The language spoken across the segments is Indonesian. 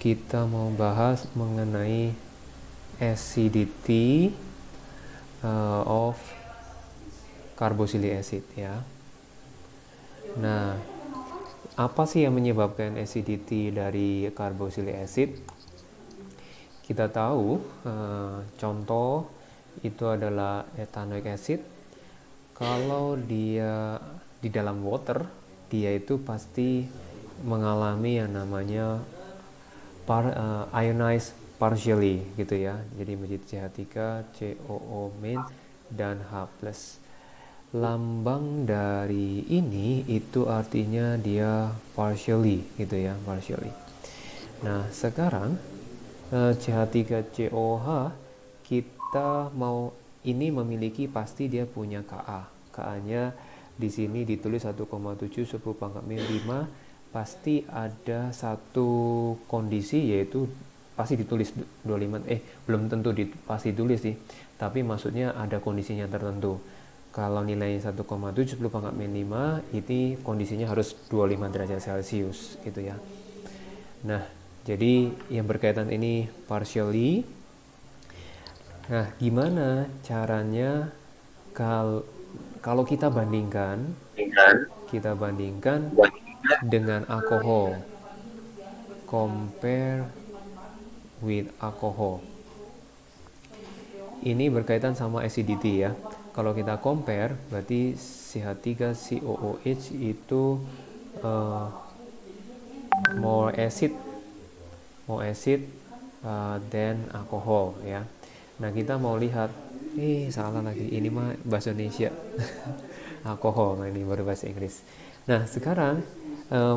kita mau bahas mengenai acidity of carboxylic acid ya. Nah, apa sih yang menyebabkan acidity dari carboxylic acid? Kita tahu contoh itu adalah ethanoic acid. Kalau dia di dalam water, dia itu pasti mengalami yang namanya ionized partially gitu ya. Jadi menjadi CH3, COO main dan H+. Lambang dari ini itu artinya dia partially gitu ya, partially. Nah, sekarang CH3COH kita mau ini memiliki pasti dia punya Ka. Ka-nya di sini ditulis 1,7 10 pangkat min 5, pasti ada satu kondisi yaitu pasti ditulis 25 belum tentu pasti ditulis sih, tapi maksudnya ada kondisinya tertentu. Kalau nilainya 1,7 10 pangkat min 5 ini kondisinya harus 25 derajat Celcius gitu ya. Nah, jadi yang berkaitan ini partially. Nah, gimana caranya kalau kita bandingkan dengan alkohol, compare with alcohol. Ini berkaitan sama acidity ya. Kalau kita compare berarti CH3COOH itu more acid than alcohol ya. Nah, kita mau lihat salah lagi, ini mah bahasa Indonesia. Alkohol, nah ini baru bahasa Inggris. Nah, sekarang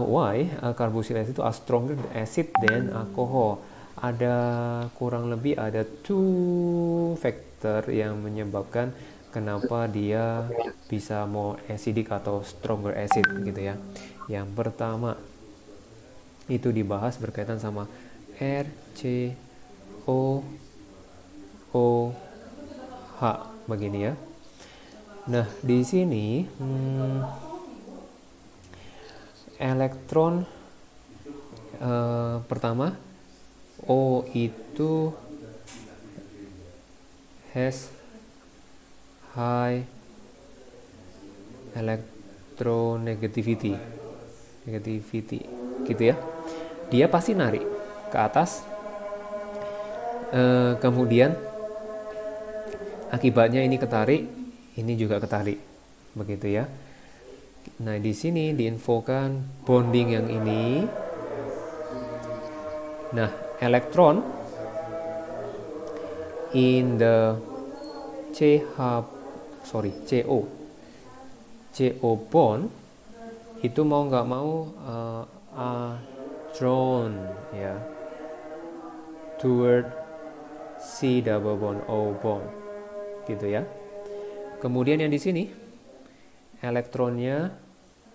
why carboxylic acid itu are stronger acid than alcohol? Ada kurang lebih ada two factor yang menyebabkan kenapa dia bisa more acidic atau stronger acid gitu ya. Yang pertama itu dibahas berkaitan sama RCOOH begini ya. Nah, di sini elektron pertama O itu has high electronegativity gitu ya. Dia pasti narik ke atas, kemudian akibatnya ini ketarik, ini juga ketarik begitu ya. Nah, di sini diinfokan bonding yang ini. Nah, elektron in the CO bond itu mau nggak mau drawn ya toward C double bond O bond gitu ya. Kemudian yang di sini elektronnya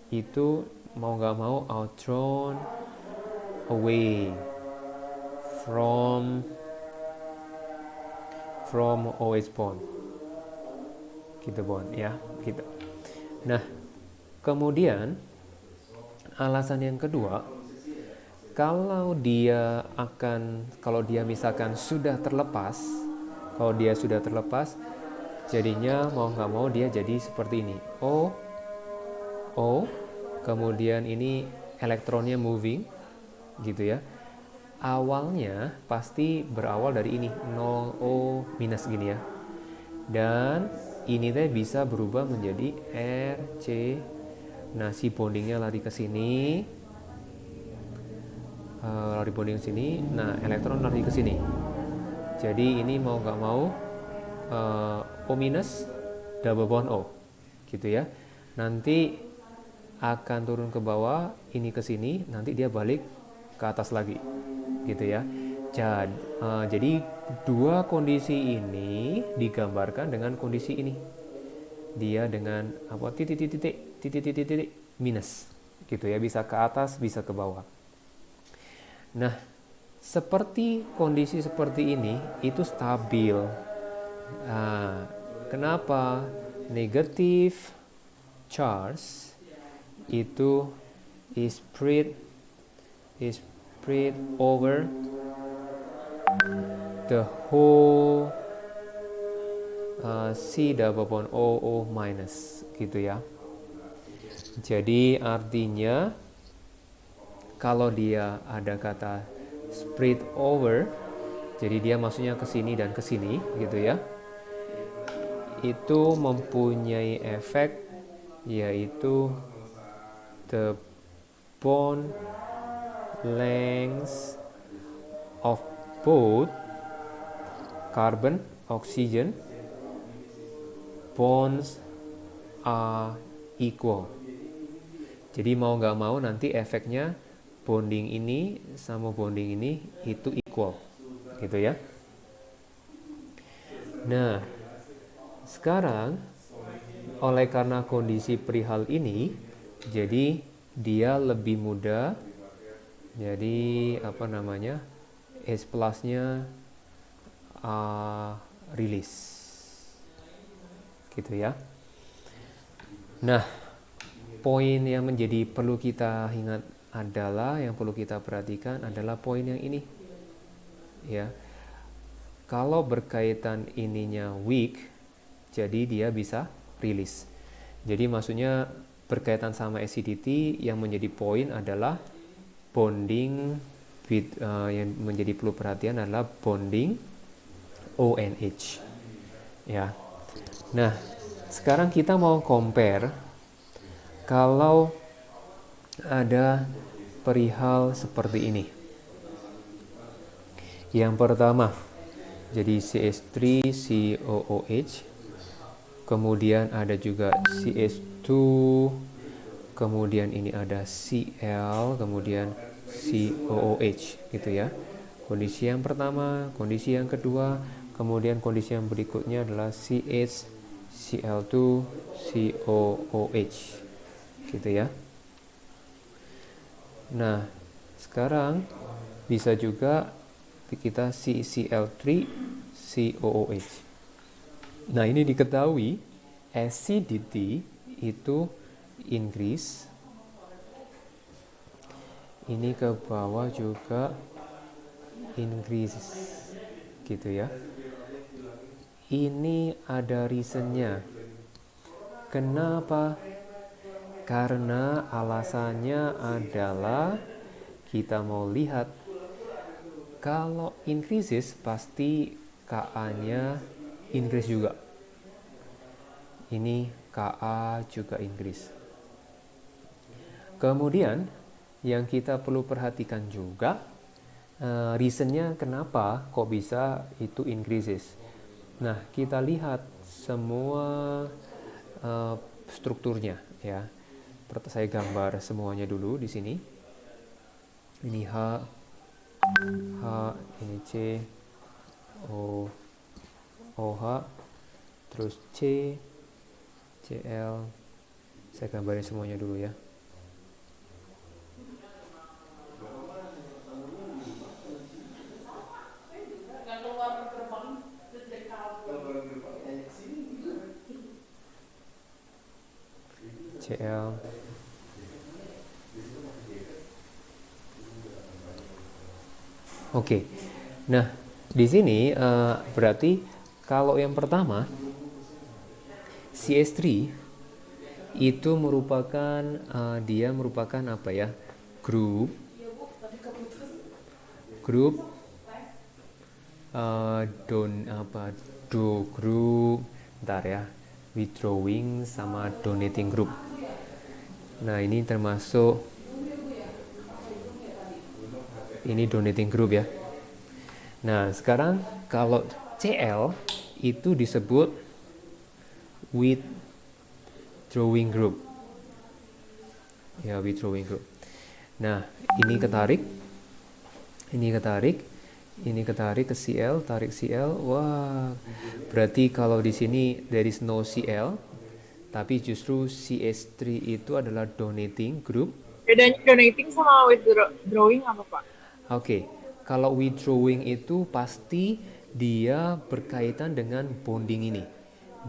itu mau nggak mau drawn away from OH bond gitu bond ya gitu. Nah, kemudian alasan yang kedua, kalau dia misalkan sudah terlepas, jadinya mau nggak mau dia jadi seperti ini, O, kemudian ini elektronnya moving gitu ya. Awalnya pasti berawal dari ini 0O minus gini ya, dan ini teh bisa berubah menjadi RC. Nah, si bondingnya lari ke sini, nah elektron lari ke sini. Jadi ini mau nggak mau O minus double bond O gitu ya. Nanti akan turun ke bawah, ini ke sini, nanti dia balik ke atas lagi gitu ya. Jadi dua kondisi ini digambarkan dengan kondisi ini, dia dengan titik minus gitu ya, bisa ke atas bisa ke bawah. Nah, seperti kondisi seperti ini itu stabil. Nah, kenapa? Negative charge itu is spread over the whole C double bond OO minus gitu ya. Jadi artinya kalau dia ada kata spread over, jadi dia maksudnya ke sini dan ke sini gitu ya. Itu mempunyai efek yaitu the bond length of both carbon oxygen bonds are equal. Jadi mau nggak mau nanti efeknya bonding ini sama bonding ini itu equal gitu ya. Nah, sekarang oleh karena kondisi perihal ini, jadi dia lebih mudah. Jadi H plusnya release gitu ya. Nah, poin yang menjadi perlu kita ingat adalah, yang perlu kita perhatikan adalah poin yang ini ya. Kalau berkaitan ininya weak, jadi dia bisa release. Jadi maksudnya berkaitan sama acidity, yang menjadi poin adalah bonding with, yang menjadi perlu perhatian adalah bonding ONH ya. Nah, sekarang kita mau compare kalau ada perihal seperti ini. Yang pertama, jadi CH3COOH, kemudian ada juga CH2, kemudian ini ada Cl, kemudian COOH gitu ya. Kondisi yang pertama, kondisi yang kedua, kemudian kondisi yang berikutnya adalah CH, Cl2, COOH gitu ya. Nah, sekarang bisa juga kita CCl3, COOH. Nah, ini diketahui acidity itu increase. Ini ke bawah juga increase gitu ya. Ini ada reasonnya. Kenapa? Karena alasannya adalah kita mau lihat kalau increases pasti Ka-nya increase juga. Ini Ka juga increase. Kemudian yang kita perlu perhatikan juga reasonnya kenapa kok bisa itu increases. Nah, kita lihat semua strukturnya ya. Saya gambar semuanya dulu di sini. Ini H, ini C, OH, terus C, Cl. Saya gambarin semuanya dulu ya. Cl. Oke. Nah, di sini berarti kalau yang pertama CH3 itu merupakan dia merupakan apa ya? Grup do group, bentar ya, withdrawing sama donating group. Nah, ini termasuk ini donating group ya. Nah, sekarang kalau Cl itu disebut withdrawing group. Ya, withdrawing group. Nah, ini ketarik. Ini ketarik ke Cl, tarik Cl. Wah, berarti kalau di sini there is no Cl, tapi justru CH3 itu adalah donating group. Bedanya donating sama withdrawing apa, Pak? Oke, kalau withdrawing itu pasti dia berkaitan dengan bonding ini.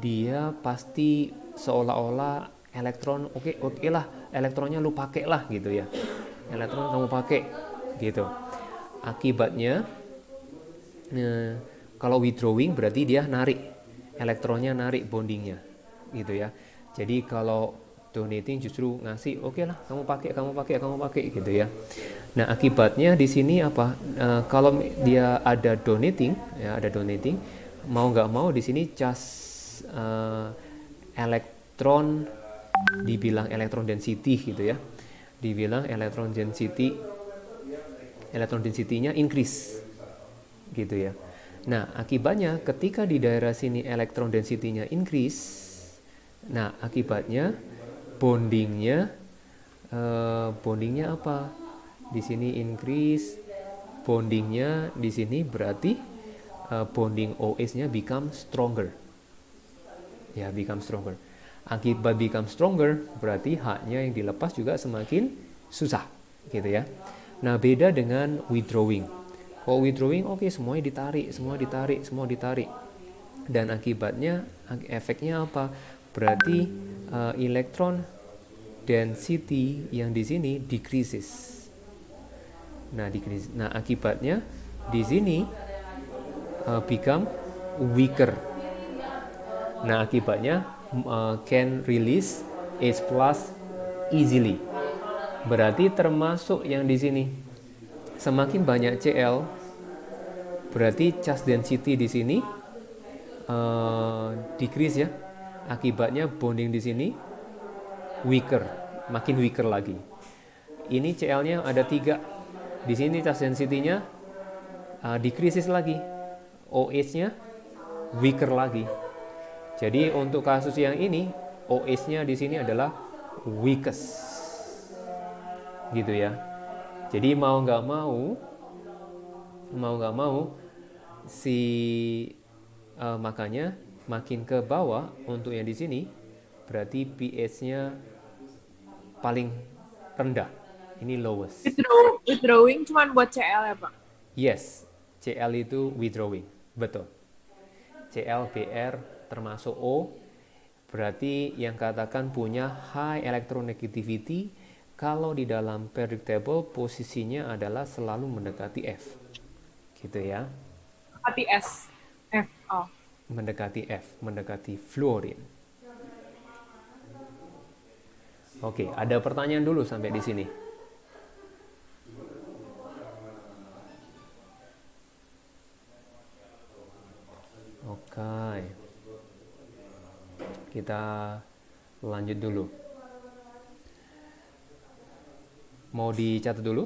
Dia pasti seolah-olah elektron, oke lah, elektronnya lu pakai lah gitu ya. Elektron kamu pakai. gitu. Akibatnya kalau withdrawing berarti dia narik elektronnya, narik bondingnya, gitu ya. Jadi kalau donating justru ngasih, oke lah, kamu pakai gitu ya. Nah, akibatnya di sini apa? Kalau dia ada donating, ya ada donating, mau nggak mau di sini charge elektron, dibilang elektron density gitu ya. Dibilang elektron density-nya increase gitu ya. Nah, akibatnya ketika di daerah sini elektron density-nya increase, nah akibatnya bondingnya apa? Di sini increase, bondingnya di sini berarti bonding OH-nya become stronger. Ya, become stronger. Akibat become stronger berarti H-nya yang dilepas juga semakin susah, gitu ya. Nah, beda dengan withdrawing. Kalau withdrawing oke, semua ditarik. Dan akibatnya, efeknya apa? Berarti elektron density yang di sini decreases. Nah, akibatnya di sini become weaker. Nah, akibatnya can release H plus easily. Berarti termasuk yang di sini. Semakin banyak Cl, berarti charge density di sini decrease ya. Akibatnya bonding di sini weaker, makin weaker lagi. Ini Cl-nya ada 3. Di sini charge density-nya decreases lagi. OH-nya weaker lagi. Jadi untuk kasus yang ini, OH-nya di sini adalah weakest. Gitu ya. Jadi mau nggak mau si makanya makin ke bawah untuk yang di sini berarti pH-nya paling rendah. Ini lowest. Withdrawing cuma buat CL ya Pak? Yes, Cl itu withdrawing. Betul. Cl, Br termasuk O, berarti yang katakan punya high electronegativity. Kalau di dalam periodic table posisinya adalah selalu mendekati F. Gitu ya. Mendekati S. F. Oh. Mendekati F, mendekati fluorine. Oke, ada pertanyaan dulu sampai di sini. Oke. Kita lanjut dulu. Mau dicatat dulu?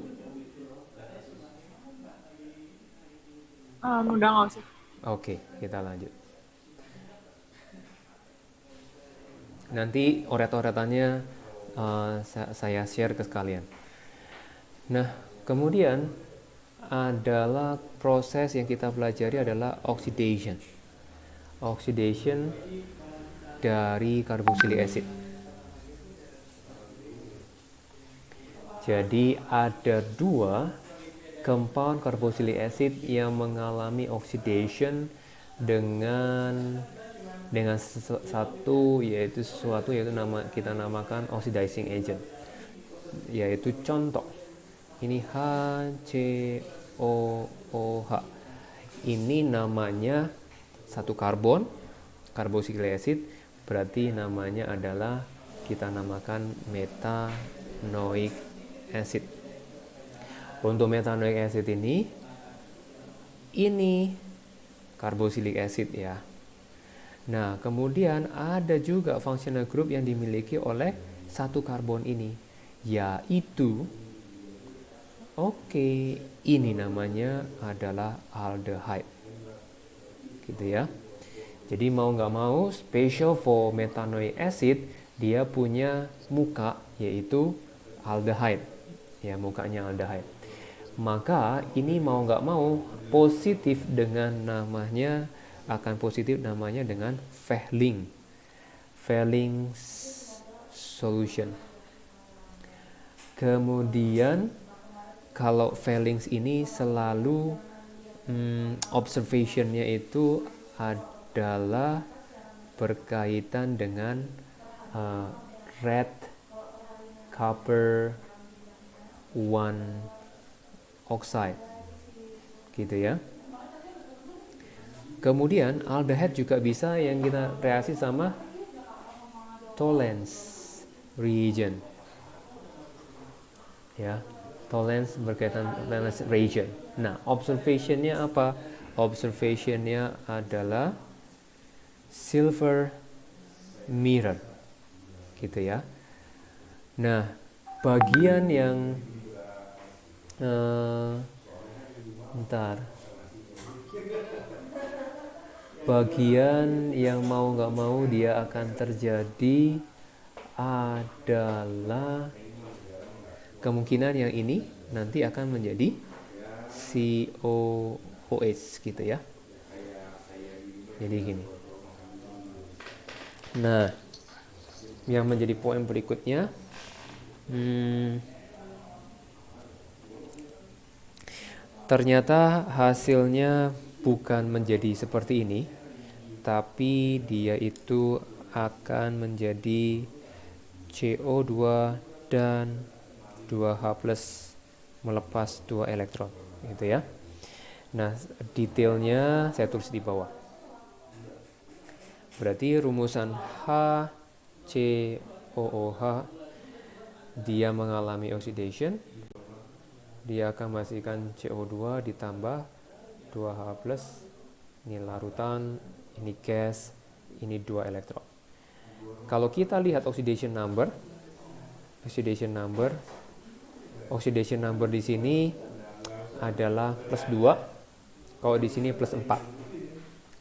Udah nggak usah. Oke, kita lanjut. Nanti oret-oretannya saya share ke sekalian. Nah, kemudian adalah proses yang kita pelajari adalah oxidation. Oxidation dari carboxylic acid. Jadi ada 2 compound carboxylic acid yang mengalami oxidation dengan sesuatu yaitu kita namakan oxidizing agent, yaitu contoh ini HCOOH. Ini namanya satu karbon carboxylic acid, berarti namanya adalah kita namakan methanoic acid. Untuk methanoic acid ini carboxylic acid ya. Nah, kemudian ada juga functional group yang dimiliki oleh satu karbon ini, yaitu ini namanya adalah aldehyde. Gitu ya. Jadi mau nggak mau special for methanoic acid dia punya muka yaitu aldehyde. Ya, mukanya aldehyde. Maka ini mau nggak mau positif dengan namanya dengan Fehling solution. Kemudian kalau Fehling's ini selalu observationnya itu adalah berkaitan dengan red copper 1 oxide, gitu ya. Kemudian aldehyde juga bisa yang kita reaksi sama Tollens reagent, ya. Tollens berkaitan Tollens reagent. Nah, observationnya apa? Observationnya adalah silver mirror, gitu ya. Nah, bagian yang bagian yang mau nggak mau dia akan terjadi adalah kemungkinan yang ini nanti akan menjadi COOH, gitu ya. Jadi gini. Nah, yang menjadi poin berikutnya, ternyata hasilnya bukan menjadi seperti ini, tapi dia itu akan menjadi CO2 dan 2H+ melepas 2 elektron, gitu ya. Nah, detailnya saya tulis di bawah. Berarti rumusan HCOOH, dia mengalami oxidation, dia akan menghasilkan CO2 ditambah 2H+, ini larutan, ini gas, ini 2 elektron. Kalau kita lihat oxidation number di sini adalah +2, kalau di sini +4.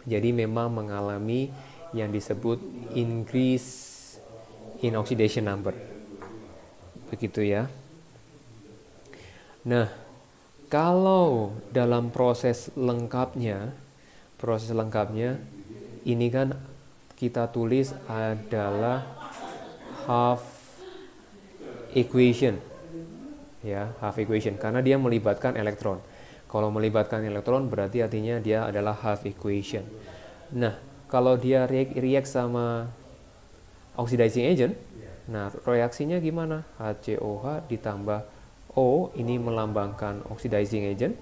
Jadi memang mengalami yang disebut increase in oxidation number. Begitu ya. Nah, kalau dalam proses lengkapnya ini kan kita tulis adalah half equation, ya, half equation, karena dia melibatkan elektron. Kalau melibatkan elektron berarti artinya dia adalah half equation. Nah, kalau dia react sama oxidizing agent, nah reaksinya gimana? HCOH ditambah O, ini melambangkan oxidizing agent,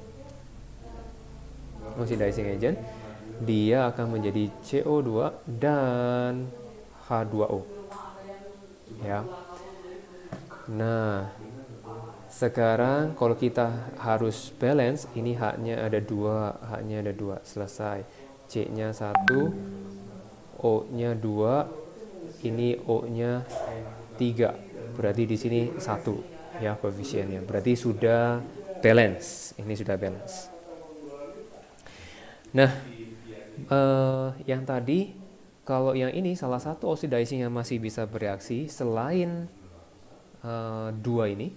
dia akan menjadi CO2 dan H2O, ya. Nah, sekarang kalau kita harus balance, ini H-nya ada 2, selesai. C-nya 1, O-nya 2, ini O-nya 3. Berarti di sini 1. Ya, koefisiennya. Berarti sudah balance. Ini sudah balance. Nah, yang tadi, kalau yang ini salah satu oxidizing yang masih bisa bereaksi selain 2 ini,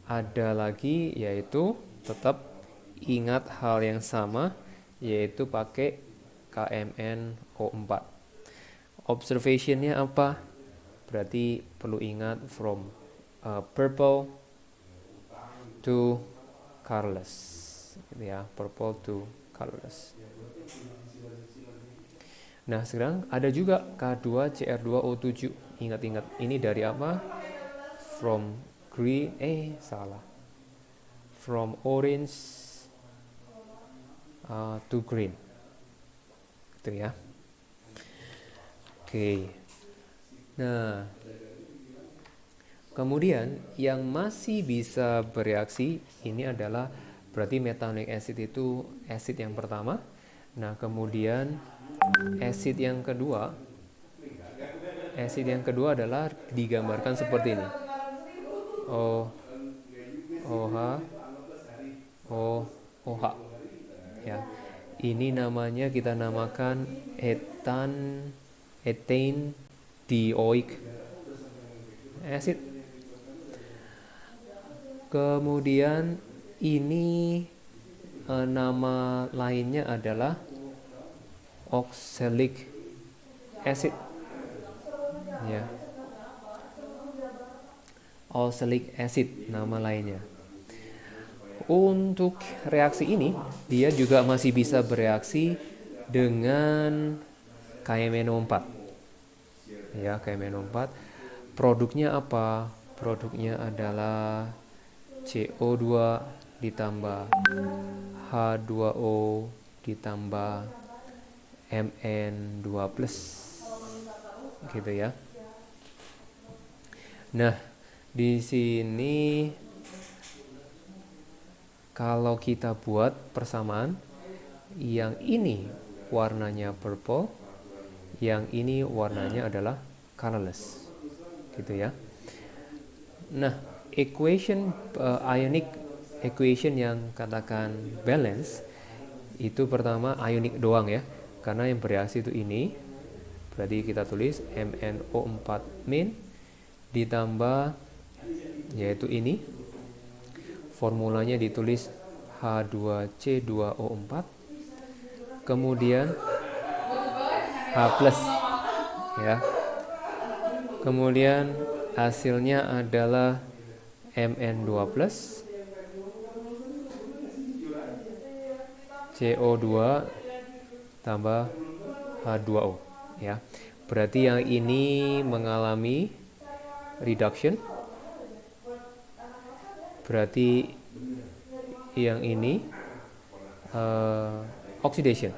ada lagi, yaitu tetap ingat hal yang sama, yaitu pakai KMnO4. Observationnya apa? Berarti perlu ingat from purple to colorless, ya, purple to colorless. Nah, sekarang ada juga K2Cr2O7. Ingat-ingat, ini dari apa? From orange to green, gitu ya. Oke. Nah, kemudian yang masih bisa bereaksi ini adalah berarti methanoic acid itu acid yang pertama. Nah, kemudian acid yang kedua adalah digambarkan seperti ini. OH, OH, ya. Ini namanya kita namakan ethane dioic acid. Kemudian ini nama lainnya adalah oxalic acid, ya. Oxalic acid nama lainnya. Untuk reaksi ini dia juga masih bisa bereaksi dengan KMnO4, ya, KMnO4. Produknya apa? Produknya adalah CO2 ditambah H2O ditambah Mn2+, gitu ya. Nah, di sini kalau kita buat persamaan, yang ini warnanya purple, yang ini warnanya adalah colorless, gitu ya. Nah, ionic equation yang katakan balance itu pertama ionic doang ya, karena yang bereaksi itu ini, berarti kita tulis MnO4 min ditambah yaitu ini, formulanya ditulis H2C2O4, kemudian H plus ya, kemudian hasilnya adalah Mn2 plus CO2 tambah H2O ya. Berarti yang ini mengalami reduction, berarti yang ini oxidation.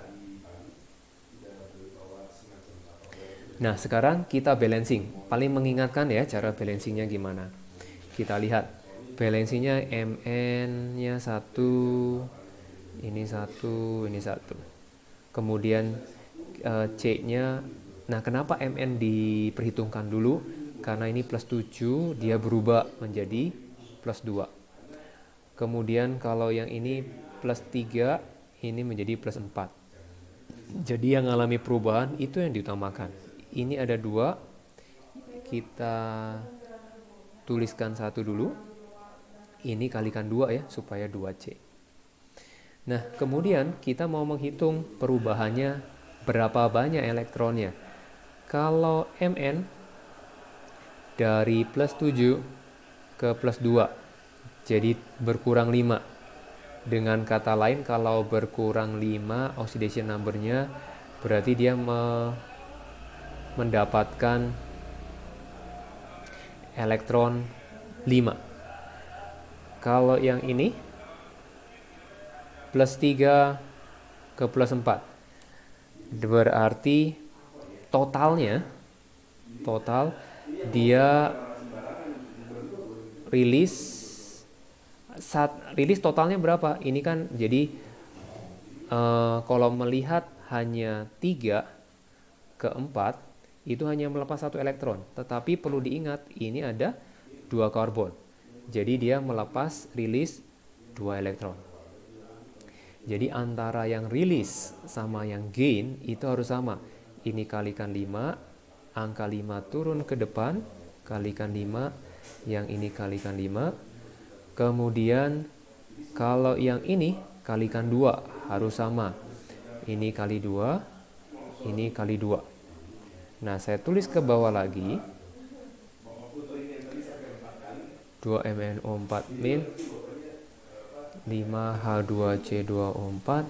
Nah, sekarang kita balancing. Paling mengingatkan ya cara balancingnya gimana. Kita lihat balancingnya Mn-nya 1, ini 1, ini 1. Kemudian C-nya, nah kenapa Mn diperhitungkan dulu? Karena ini plus 7, dia berubah menjadi plus 2. Kemudian kalau yang ini plus 3, ini menjadi plus 4. Jadi yang mengalami perubahan itu yang diutamakan. Ini ada 2, kita tuliskan 1 dulu. Ini kalikan 2 ya, supaya 2C. Nah, kemudian kita mau menghitung perubahannya berapa banyak elektronnya. Kalau Mn dari plus 7 ke plus 2, jadi berkurang 5. Dengan kata lain, kalau berkurang 5 oxidation number-nya, berarti dia mendapatkan elektron 5. Kalau yang ini plus 3 ke plus 4, berarti total dia rilis totalnya berapa? Ini kan jadi kalau melihat hanya 3 ke 4 itu hanya melepas 1 elektron, tetapi perlu diingat ini ada 2 karbon, jadi dia melepas rilis 2 elektron. Jadi antara yang rilis sama yang gain itu harus sama. Ini kalikan 5, angka 5 turun ke depan, kalikan 5, yang ini kalikan 5. Kemudian kalau yang ini kalikan 2 harus sama. Ini kali 2, ini kali 2. Nah, saya tulis ke bawah lagi 2MnO4 min 5H2C2O4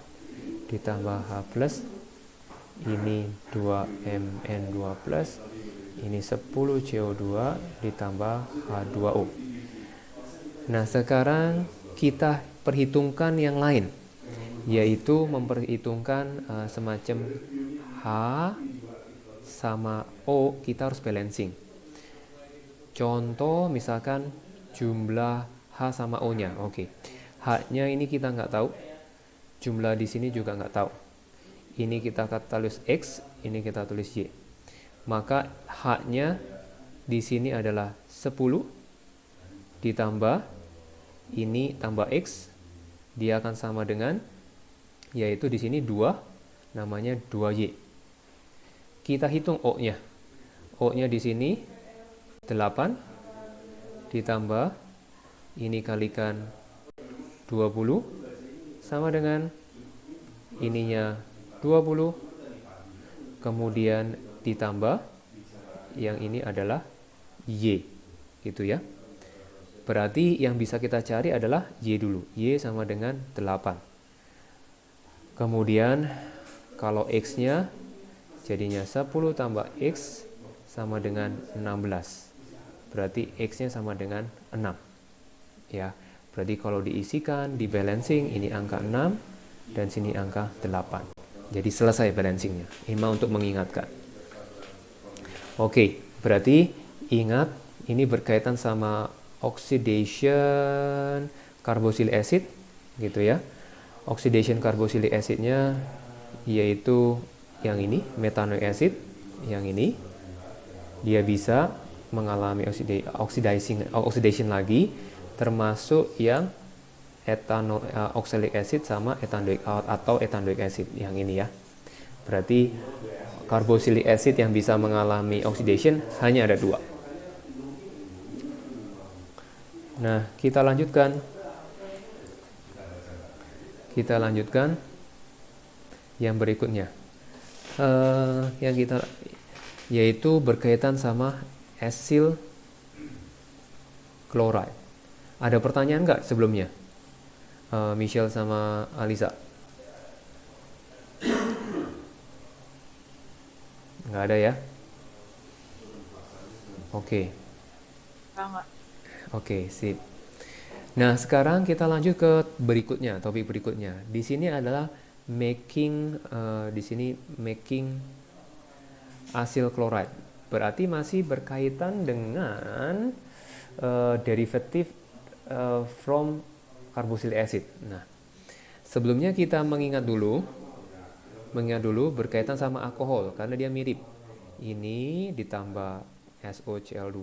ditambah H plus, ini 2Mn2 plus, ini 10 CO2 ditambah H2O. Nah, sekarang kita perhitungkan yang lain, yaitu memperhitungkan semacam H sama O, kita harus balancing. Contoh misalkan jumlah H sama O-nya. Oke. H-nya ini kita nggak tahu. Jumlah di sini juga nggak tahu. Ini kita tulis X, ini kita tulis Y. Maka H-nya di sini adalah 10 ditambah ini tambah X, dia akan sama dengan, yaitu di sini 2, namanya 2Y. Kita hitung O-nya. O-nya di sini 8 ditambah ini kalikan 20 sama dengan ininya 20, kemudian ditambah yang ini adalah Y, gitu ya. Berarti yang bisa kita cari adalah Y dulu. Y sama dengan 8. Kemudian kalau X-nya jadinya 10 tambah X sama dengan 16. Berarti X-nya sama dengan 6. Ya. Berarti kalau diisikan, di balancing, ini angka 6 dan sini angka 8. Jadi selesai balancingnya. Ini untuk mengingatkan. Oke, berarti ingat ini berkaitan sama oxidation carboxylic acid gitu ya. Oxidation carboxylic acidnya yaitu yang ini, methanoic acid, yang ini. Dia bisa mengalami oxidation lagi, termasuk yang oxalic acid sama ethanoic atau ethanoic acid yang ini ya. Berarti carboxylic acid yang bisa mengalami oxidation hanya ada 2. Nah, kita lanjutkan yang berikutnya. Yaitu berkaitan sama acyl chloride. Ada pertanyaan nggak sebelumnya? Michelle sama Alisa? Nggak ada ya? Oke. Enggak. Oke, sip. Nah, sekarang kita lanjut ke topik berikutnya. Di sini adalah making acyl chloride. Berarti masih berkaitan dengan derivative from carboxylic acid. Nah, sebelumnya kita mengingat dulu berkaitan sama alkohol karena dia mirip. Ini ditambah SOCl2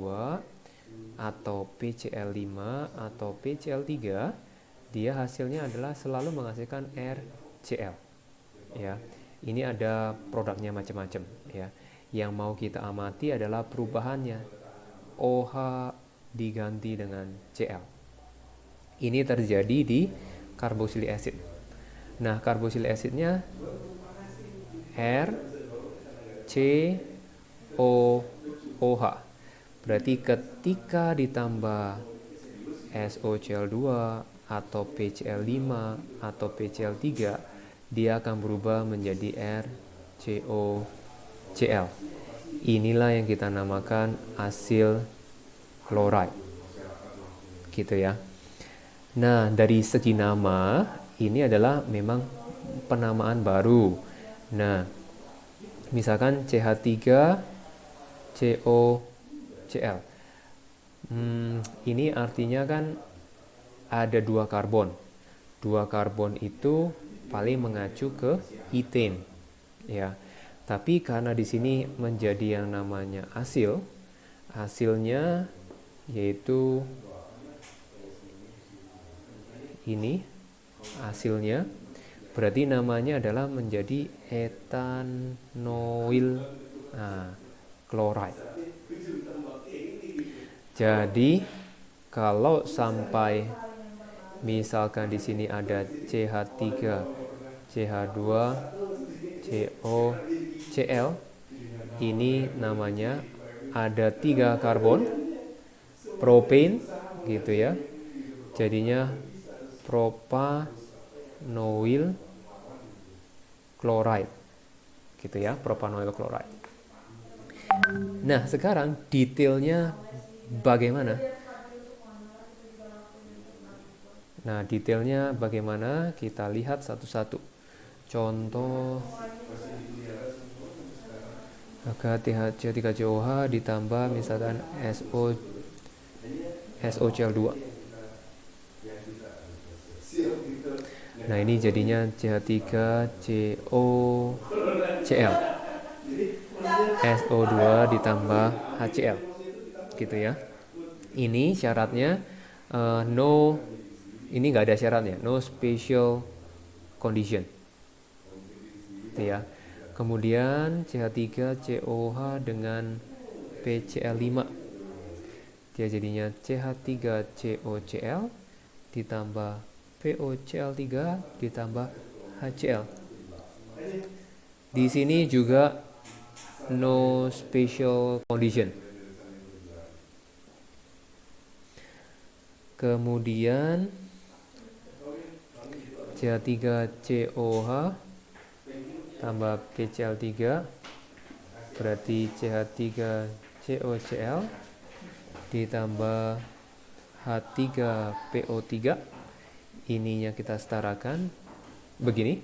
atau PCl5 atau PCl3, dia hasilnya adalah selalu menghasilkan RCl. Ya. Ini ada produknya macam-macam ya. Yang mau kita amati adalah perubahannya. OH diganti dengan Cl. Ini terjadi di carboxylic acid. Nah, carboxylic acidnya R C O OH. Berarti ketika ditambah SOCl2 atau PCl5 atau PCl3, dia akan berubah menjadi RCOCl. Inilah yang kita namakan acyl chloride. Gitu ya. Nah, dari segi nama, ini adalah memang penamaan baru. Nah, misalkan CH3COCl. Ini artinya kan ada 2 karbon. 2 karbon itu paling mengacu ke ethane. Ya. Tapi karena di sini menjadi yang namanya asil, hasilnya yaitu ini hasilnya, berarti namanya adalah menjadi ethanoil chloride. Jadi kalau sampai misalkan di sini ada CH3, CH2, COCl, ini namanya ada 3 karbon propane gitu ya. Jadinya propanoil chloride gitu ya, propanoil chloride. Nah, sekarang detailnya bagaimana? Nah, detailnya bagaimana? Kita lihat satu-satu. Contoh, maka THC3COH ditambah misalkan SOCl2. Nah, ini jadinya CH3COCl. SO2 ditambah HCl. Gitu ya. Ini syaratnya ini nggak ada syaratnya, no special condition. Gitu ya. Kemudian CH3COH dengan PCl5. Dia jadinya CH3COCl ditambah POCl3 ditambah HCl. Di sini juga no special condition. Kemudian CH3COH tambah PCl3 berarti CH3COCl ditambah H3PO3. Ininya kita setarakan begini.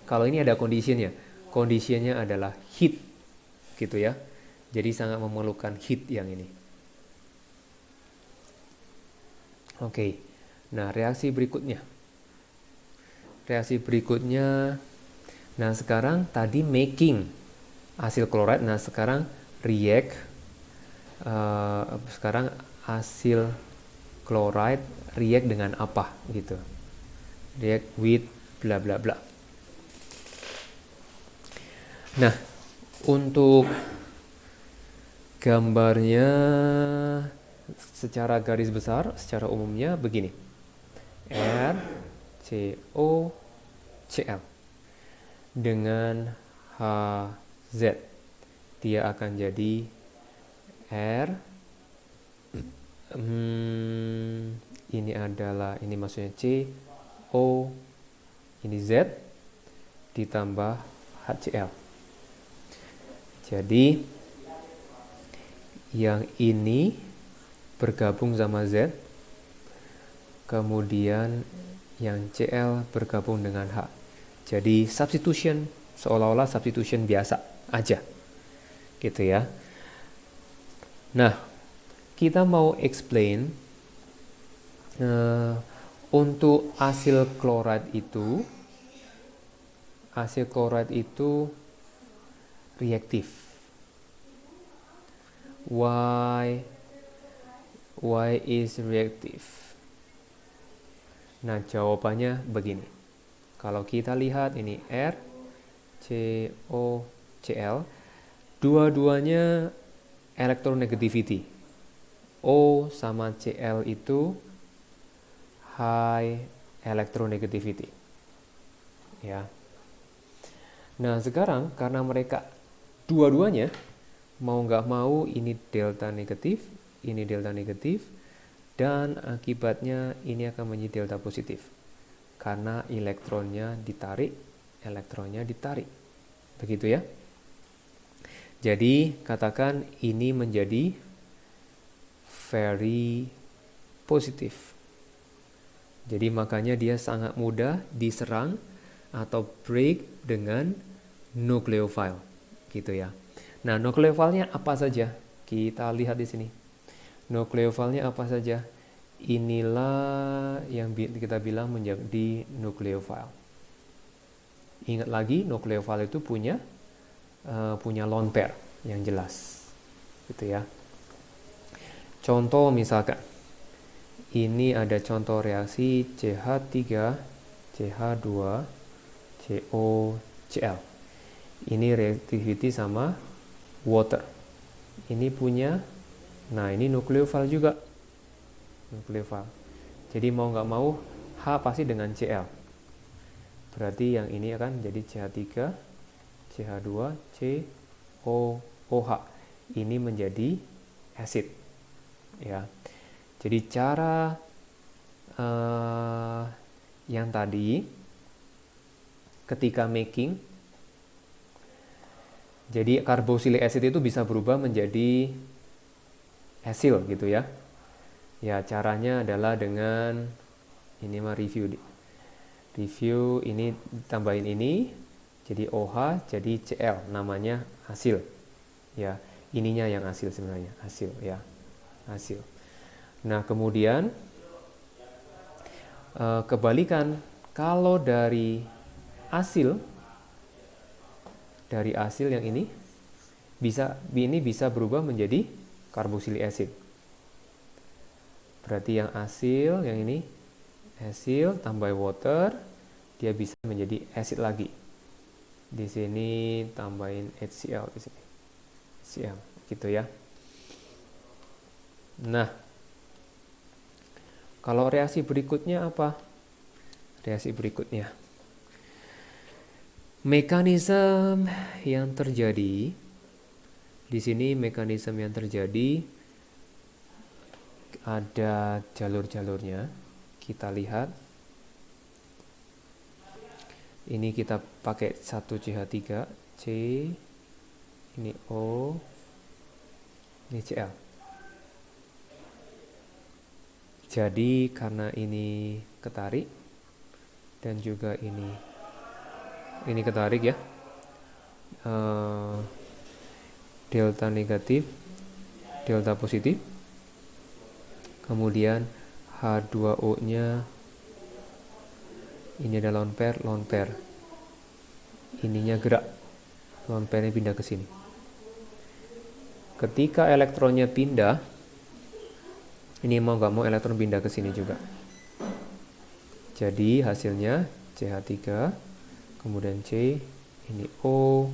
Kalau ini ada conditionnya. Conditionnya adalah heat, gitu ya. Jadi sangat memerlukan heat yang ini. Oke. Nah, reaksi berikutnya. Nah, sekarang tadi making asil chloride. Nah, sekarang react. Sekarang asil chloride react dengan apa gitu. React with bla bla bla. Nah, untuk gambarnya secara garis besar, secara umumnya begini. RCOCl dengan HZ. Dia akan jadi R. Ini maksudnya C, O, ini Z, ditambah HCl. Jadi yang ini bergabung sama Z, kemudian yang Cl bergabung dengan H. Jadi substitution, seolah-olah substitution biasa aja, gitu ya. Nah, kita mau explain untuk asil chloride itu reaktif. Why is reactive? Nah, jawabannya begini. Kalau kita lihat ini RCOCl, dua-duanya electronegativity. O sama Cl itu high electronegativity. Ya. Nah, sekarang karena mereka dua-duanya mau nggak mau ini delta negatif, dan akibatnya ini akan menjadi delta positif. Karena elektronnya ditarik. Begitu ya. Jadi, katakan ini menjadi very positif. Jadi, makanya dia sangat mudah diserang atau break dengan nukleofil, gitu ya. Nah, nukleofilnya apa saja? Kita lihat di sini. Nukleofilnya apa saja? Inilah yang kita bilang menjadi nukleofil. Ingat lagi, nukleofil itu punya lone pair yang jelas, gitu ya. Contoh misalkan, ini ada contoh reaksi CH3, CH2, COCl. Ini reactivity sama water. Ini punya, nah ini nukleofil juga. Jadi mau nggak mau H pasti dengan Cl. Berarti yang ini akan jadi CH3, CH2, COOH. Ini menjadi acid. Ya. Jadi cara yang tadi ketika making, jadi carboxylic acid itu bisa berubah menjadi acyl gitu ya. Ya, caranya adalah dengan ini mah review ini tambahin ini jadi OH jadi Cl, namanya acyl. Ya, ininya yang acyl sebenarnya, acyl ya. Acyl. Nah, kemudian kebalikan, kalau dari acyl yang ini bisa berubah menjadi carboxylic acid. Berarti yang acyl yang ini acyl tambah water, dia bisa menjadi acid lagi. Di sini tambahin HCl di sini. HCl gitu ya. Nah, kalau reaksi berikutnya apa? Reaksi berikutnya, mekanisme yang terjadi di sini, ada jalur-jalurnya. Kita lihat. Ini kita pakai 1 CH3, C, ini O, ini Cl. Jadi karena ini ketarik dan juga ini ketarik ya, delta negatif, delta positif, kemudian H2O nya ini ada lone pair, ininya gerak, lone pairnya pindah ke sini. Ketika elektronnya pindah, ini mau nggak mau elektron pindah ke sini juga. Jadi hasilnya CH3, kemudian C, ini O,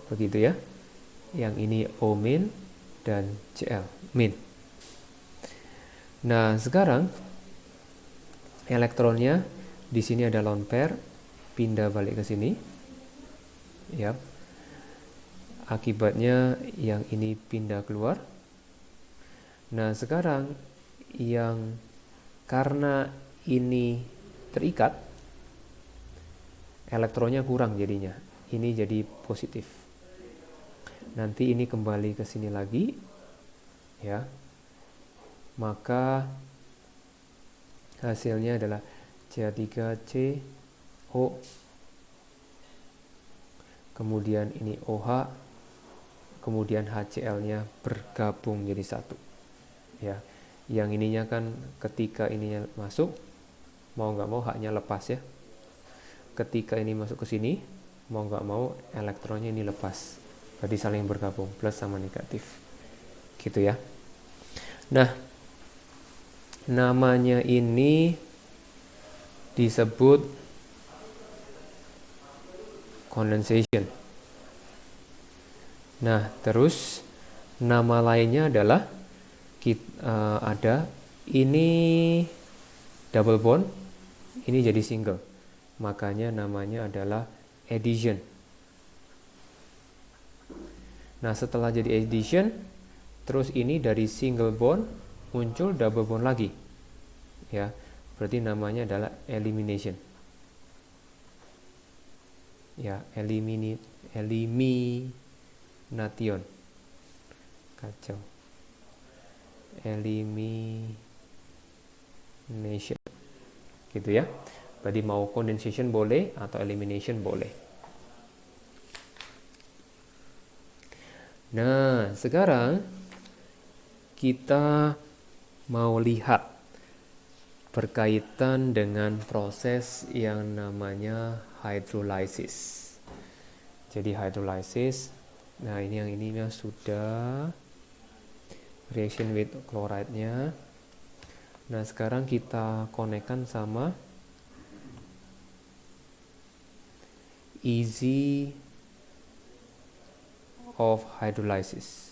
begitu ya. Yang ini O min dan Cl min. Nah sekarang elektronnya di sini ada lone pair, pindah balik ke sini, ya. Akibatnya yang ini pindah keluar. Nah sekarang yang karena ini terikat, elektronnya kurang jadinya. Ini jadi positif. Nanti ini kembali ke sini lagi, ya. Maka hasilnya adalah CH3CO, kemudian ini OH, kemudian HCl-nya bergabung jadi satu. Ya, yang ininya kan ketika ininya masuk, mau nggak mau H-nya lepas ya. Ketika ini masuk ke sini, mau nggak mau elektronnya ini lepas. Berarti saling bergabung, plus sama negatif. Gitu ya. Nah, namanya ini disebut condensation. Nah, terus nama lainnya adalah ada ini double bond, ini jadi single. Makanya namanya adalah addition. Nah, setelah jadi addition, terus ini dari single bond muncul double bond lagi. Ya, berarti namanya adalah elimination. Ya, elimination. Kacau. Elimination. Gitu ya. Berarti mau condensation boleh atau elimination boleh. Nah, sekarang kita mau lihat berkaitan dengan proses yang namanya hydrolysis. Jadi hydrolysis, nah ini yang ininya sudah reaction with chloride-nya. Nah, sekarang kita konekkan sama easy of hydrolysis.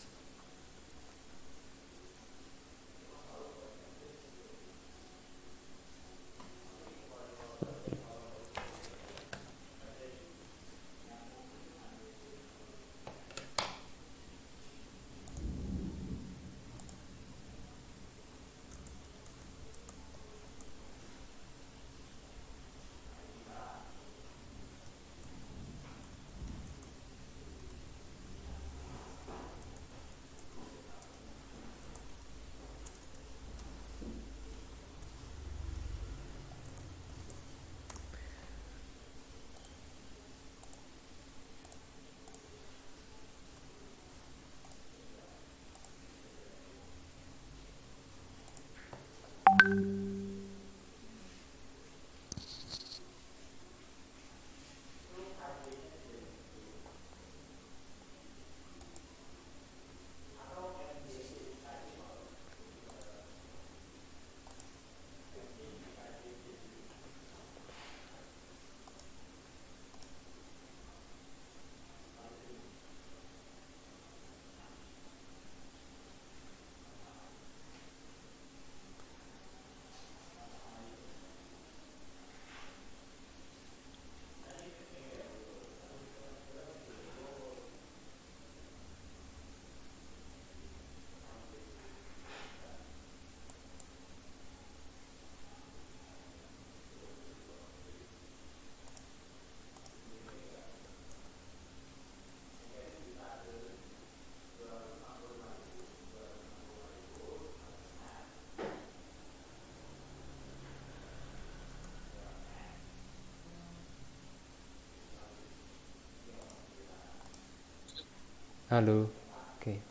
Halo. Oke.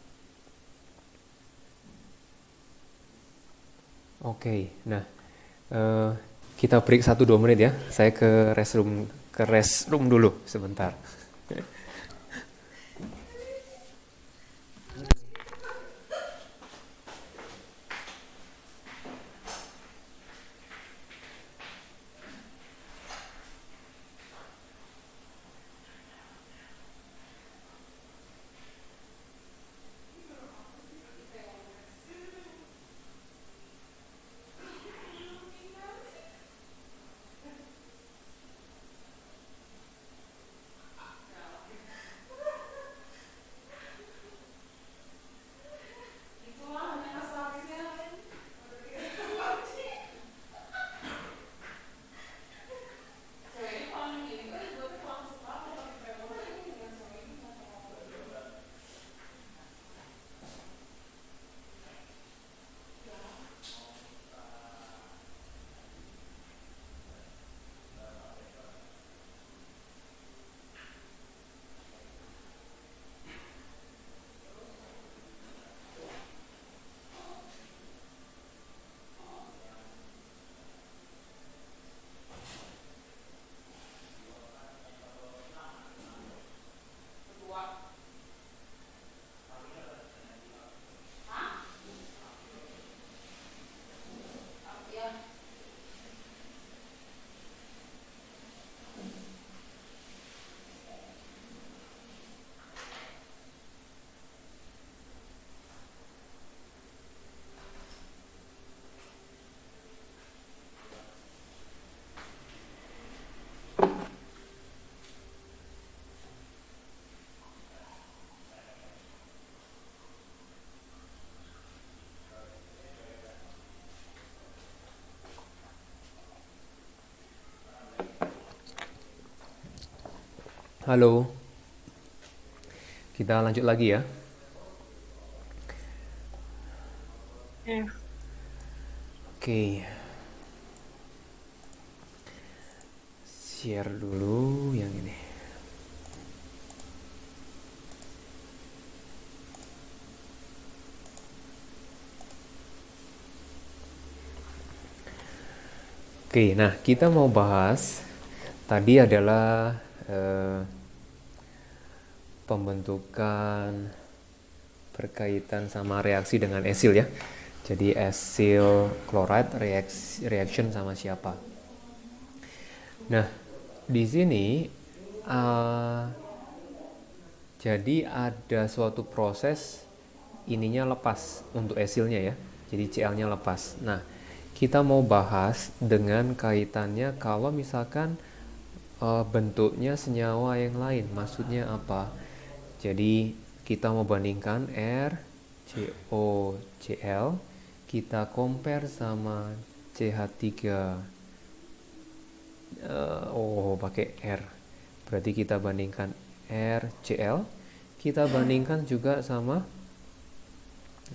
Oke. Nah, eh, kita break 1-2 menit ya. Saya ke restroom dulu sebentar. Halo. Kita lanjut lagi ya. F. Oke. Share dulu yang ini. Oke, nah kita mau bahas tadi adalah eh, pembentukan berkaitan sama reaksi dengan esil ya. Jadi esil chloride reaction sama siapa? Nah, di sini eh, jadi ada suatu proses ininya lepas untuk esilnya ya. Jadi Cl-nya lepas. Nah, kita mau bahas dengan kaitannya kalau misalkan bentuknya senyawa yang lain. Maksudnya apa? Jadi kita mau bandingkan RCOCl, kita compare sama CH3, pakai R. Berarti kita bandingkan RCl, kita bandingkan juga sama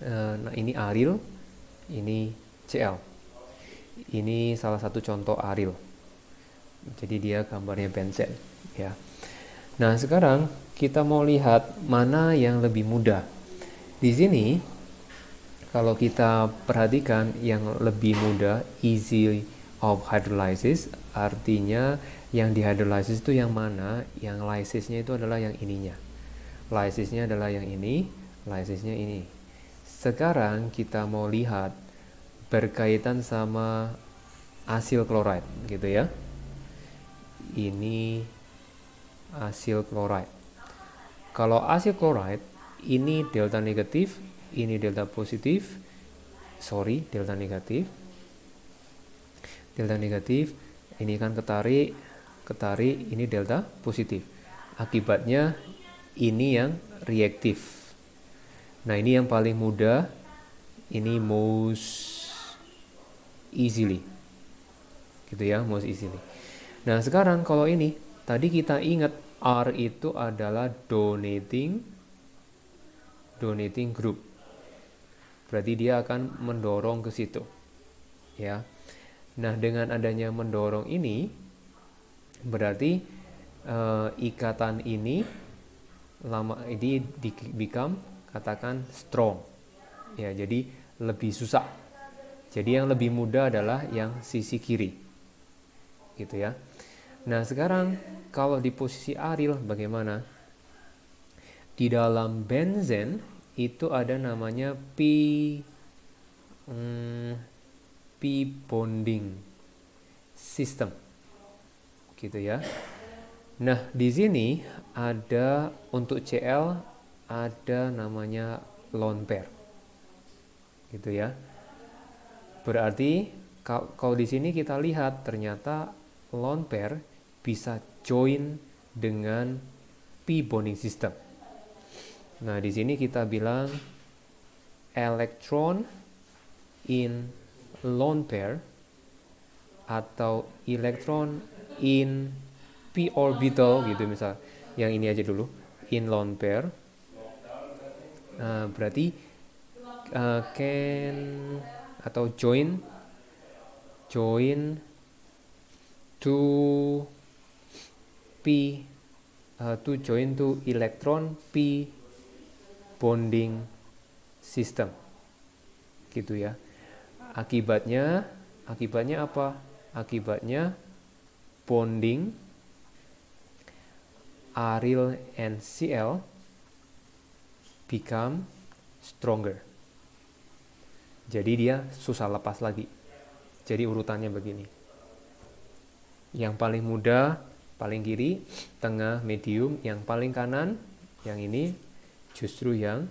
nah ini aril, ini Cl. Ini salah satu contoh aril. Jadi dia gambarnya benzen ya. Nah, sekarang kita mau lihat mana yang lebih mudah. Di sini kalau kita perhatikan yang lebih mudah easy of hydrolysis, artinya yang dihydrolysis itu yang mana? Yang lysisnya itu adalah yang ininya. Lysisnya adalah yang ini, lysisnya ini. Sekarang kita mau lihat berkaitan sama asil chloride gitu ya. Ini asil chloride. Kalau asil chloride ini delta negatif, ini delta positif. Delta negatif. Delta negatif, ini kan ketarik, ini delta positif. Akibatnya ini yang reaktif. Nah, ini yang paling mudah, ini most easily. Gitu ya, most easily. Nah, sekarang kalau ini, tadi kita ingat R itu adalah donating group. Berarti dia akan mendorong ke situ. Ya. Nah, dengan adanya mendorong ini berarti ikatan ini lama ini become katakan strong. Ya, jadi lebih susah. Jadi yang lebih mudah adalah yang sisi kiri. Gitu ya. Nah, sekarang kalau di posisi aril bagaimana? Di dalam benzen itu ada namanya P bonding system. Gitu ya. Nah, di sini ada untuk Cl ada namanya lone pair. Gitu ya. Berarti kalau di sini kita lihat ternyata lone pair bisa join dengan P bonding system. Nah, di sini kita bilang electron in lone pair atau electron in p orbital gitu misal. Yang ini aja dulu, in lone pair. Berarti can atau join to p to join to electron p bonding system. Gitu ya. Akibatnya apa? Akibatnya bonding aryl and Cl become stronger. Jadi dia susah lepas lagi. Jadi urutannya begini. Yang paling mudah, paling kiri, tengah, medium, yang paling kanan, yang ini justru yang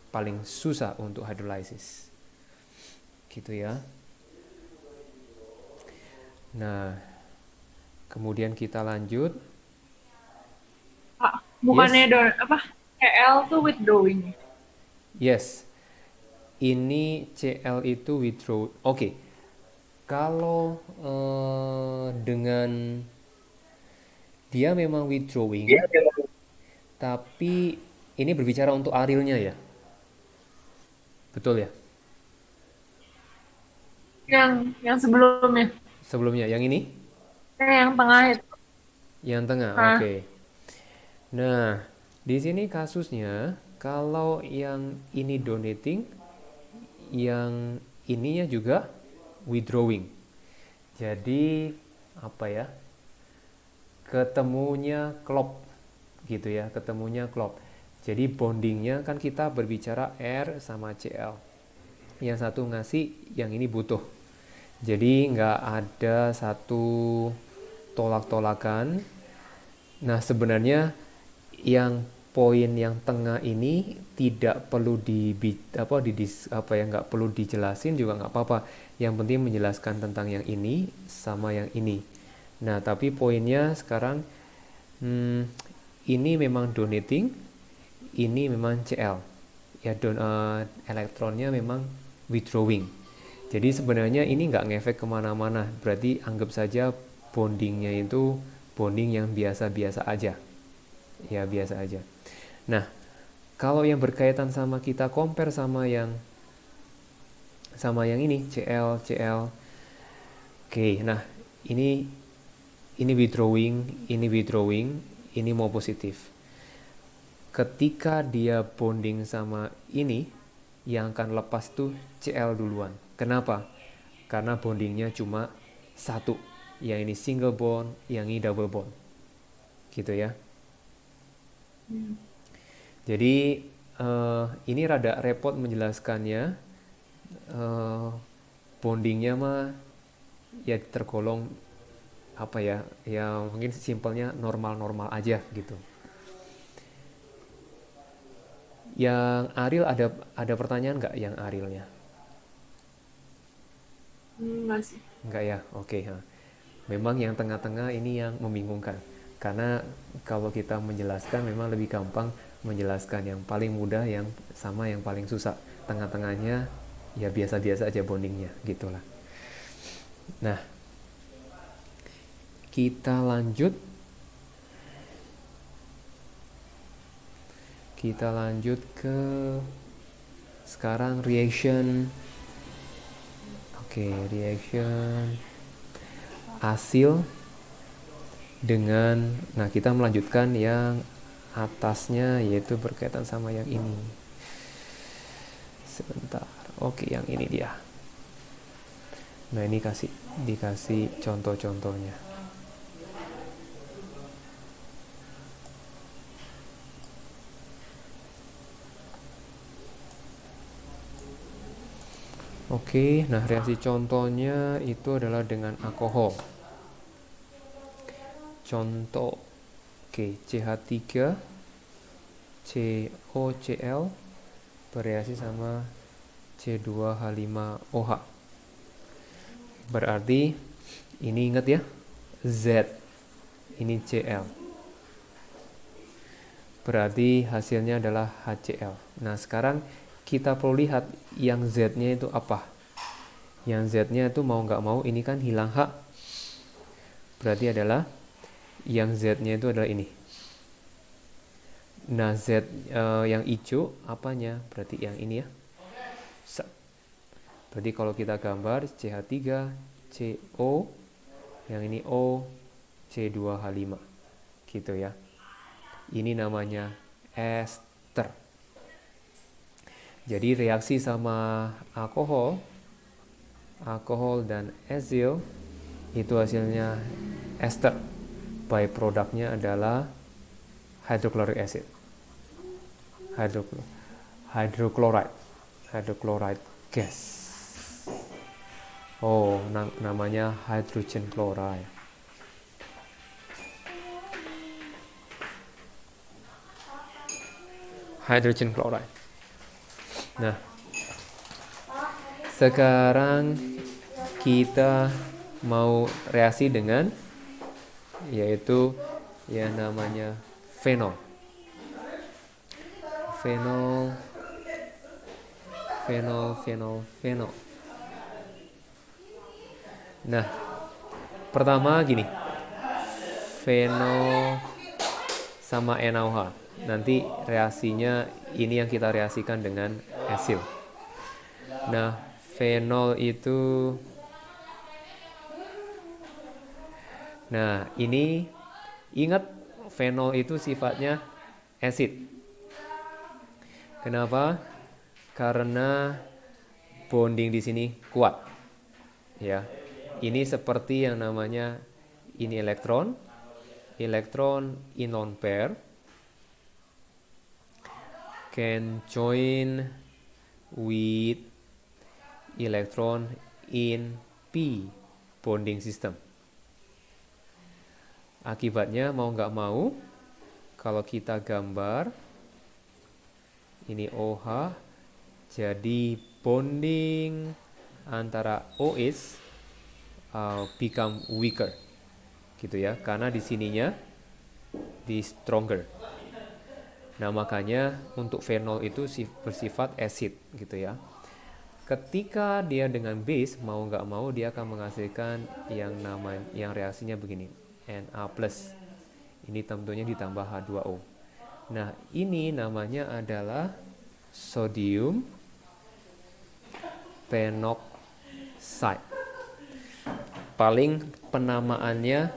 paling susah untuk hydrolysis. Gitu ya. Nah, kemudian kita lanjut. Bukannya CL tuh withdrawing. Yes. Ini Cl itu withdraw. Oke. Kalau dengan dia memang withdrawing, tapi ini berbicara untuk arilnya ya. Betul ya? Yang sebelumnya. Sebelumnya yang ini? Yang tengah itu. Yang tengah. Oke. Nah, di sini kasusnya kalau yang ini donating, yang ininya juga withdrawing. Jadi apa ya? Ketemunya klop gitu ya, ketemunya klop. Jadi bondingnya kan kita berbicara R sama Cl. Yang satu ngasih, yang ini butuh. Jadi nggak ada satu tolak-tolakan. Nah, sebenarnya yang poin yang tengah ini tidak perlu nggak perlu dijelasin juga nggak apa-apa. Yang penting menjelaskan tentang yang ini sama yang ini. Nah, tapi poinnya sekarang ini memang donating, ini memang Cl. Ya, elektronnya memang withdrawing. Jadi sebenarnya ini nggak ngefek kemana-mana. Berarti anggap saja bondingnya itu bonding yang biasa-biasa aja. Ya, biasa aja. Nah, kalau yang berkaitan sama kita compare sama yang ini Cl. Oke, nah ini withdrawing, ini mau positif. Ketika dia bonding sama ini, yang akan lepas tuh Cl duluan. Kenapa? Karena bondingnya cuma satu. Yang ini single bond, yang ini double bond. Gitu ya. Jadi ini rada repot menjelaskannya. Bondingnya mah ya tergolong apa ya? Ya mungkin simpelnya normal-normal aja gitu. Yang aril ada pertanyaan nggak yang arilnya? Enggak sih. Enggak ya, oke. Memang yang tengah-tengah ini yang membingungkan. Karena kalau kita menjelaskan memang lebih gampang menjelaskan yang paling mudah yang sama yang paling susah. Tengah-tengahnya ya biasa-biasa aja bondingnya gitulah. Nah, kita lanjut. Kita lanjut ke sekarang reaction. Oke, reaction asil dengan, nah kita melanjutkan yang atasnya, yaitu berkaitan sama yang ini. Sebentar. Oke, yang ini dia. Nah, ini dikasih contoh-contohnya. Oke, nah reaksi contohnya itu adalah dengan alkohol. Contoh, oke, CH3 COCl bereaksi sama C2H5OH. Berarti ini ingat ya, Z, ini Cl. Berarti hasilnya adalah HCl. Nah, sekarang kita perlu lihat yang Z-nya itu apa. Yang Z-nya itu mau nggak mau ini kan hilang H. Berarti adalah yang Z-nya itu adalah ini. Nah, Z yang hijau apanya? Berarti yang ini ya. Berarti kalau kita gambar CH3, CO, yang ini O, C2H5. Gitu ya. Ini namanya ester. Jadi reaksi sama alkohol dan acyl itu hasilnya ester. Byproduct-nya adalah hydrochloric acid. Hydrochloride gas. Oh, namanya hydrogen chloride. Hydrogen chloride. Nah, sekarang kita mau reaksi dengan yaitu yang namanya fenol. Nah, pertama gini, fenol sama NaOH. Nanti reaksinya ini yang kita reaksikan dengan acyl. Nah, fenol itu, nah ini ingat fenol itu sifatnya acid. Kenapa? Karena bonding di sini kuat. Ya, ini seperti yang namanya ini elektron in lone pair can join with electron in p bonding system. Akibatnya mau nggak mau, kalau kita gambar ini OH, jadi bonding antara OH become weaker, gitu ya, karena di sininya di stronger. Nah, makanya untuk fenol itu bersifat acid, gitu ya. Ketika dia dengan base, mau nggak mau dia akan menghasilkan yang reaksinya begini, Na+. Ini tentunya ditambah H2O. Nah, ini namanya adalah sodium phenoxide. Paling penamaannya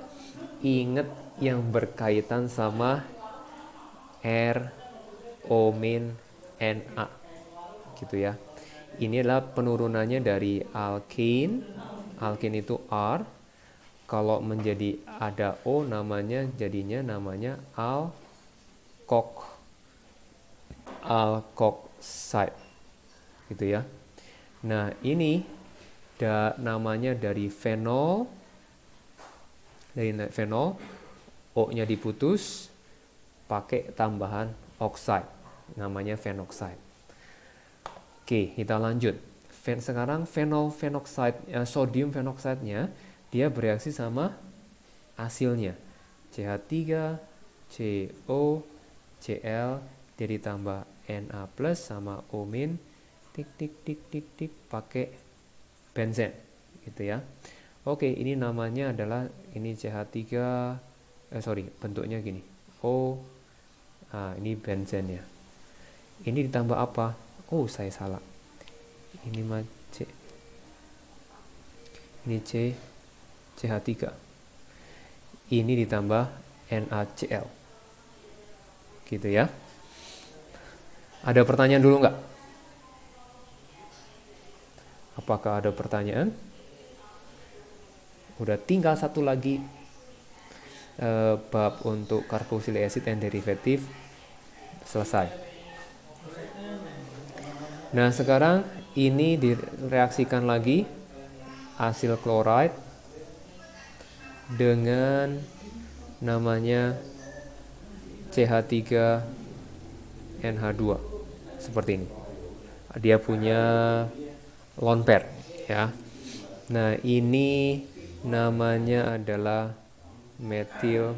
inget yang berkaitan sama Na, gitu ya. Ini adalah penurunannya dari alkane itu R. Kalau menjadi ada O jadinya namanya alkoxide, gitu ya. Nah, ini namanya dari fenol, O-nya diputus, pakai tambahan oxide, namanya phenoxide. Oke, kita lanjut. Sekarang sodium phenoxide-nya dia bereaksi sama asilnya. CH3, CO, Cl, dia ditambah Na+ sama O-, pakai benzen, gitu ya. Oke, ini namanya adalah ini CH3, bentuknya gini. Ini benzennya. Ini ditambah apa? Oh, saya salah. Ini CH3. Ini ditambah NaCl. gitu ya. Ada pertanyaan dulu nggak? Apakah ada pertanyaan? Udah tinggal satu lagi bab untuk carboxylic acid and derivative selesai. Nah sekarang ini direaksikan lagi asil chloride dengan namanya CH3NH2 seperti ini. Dia punya lone pair ya. Nah ini namanya adalah methyl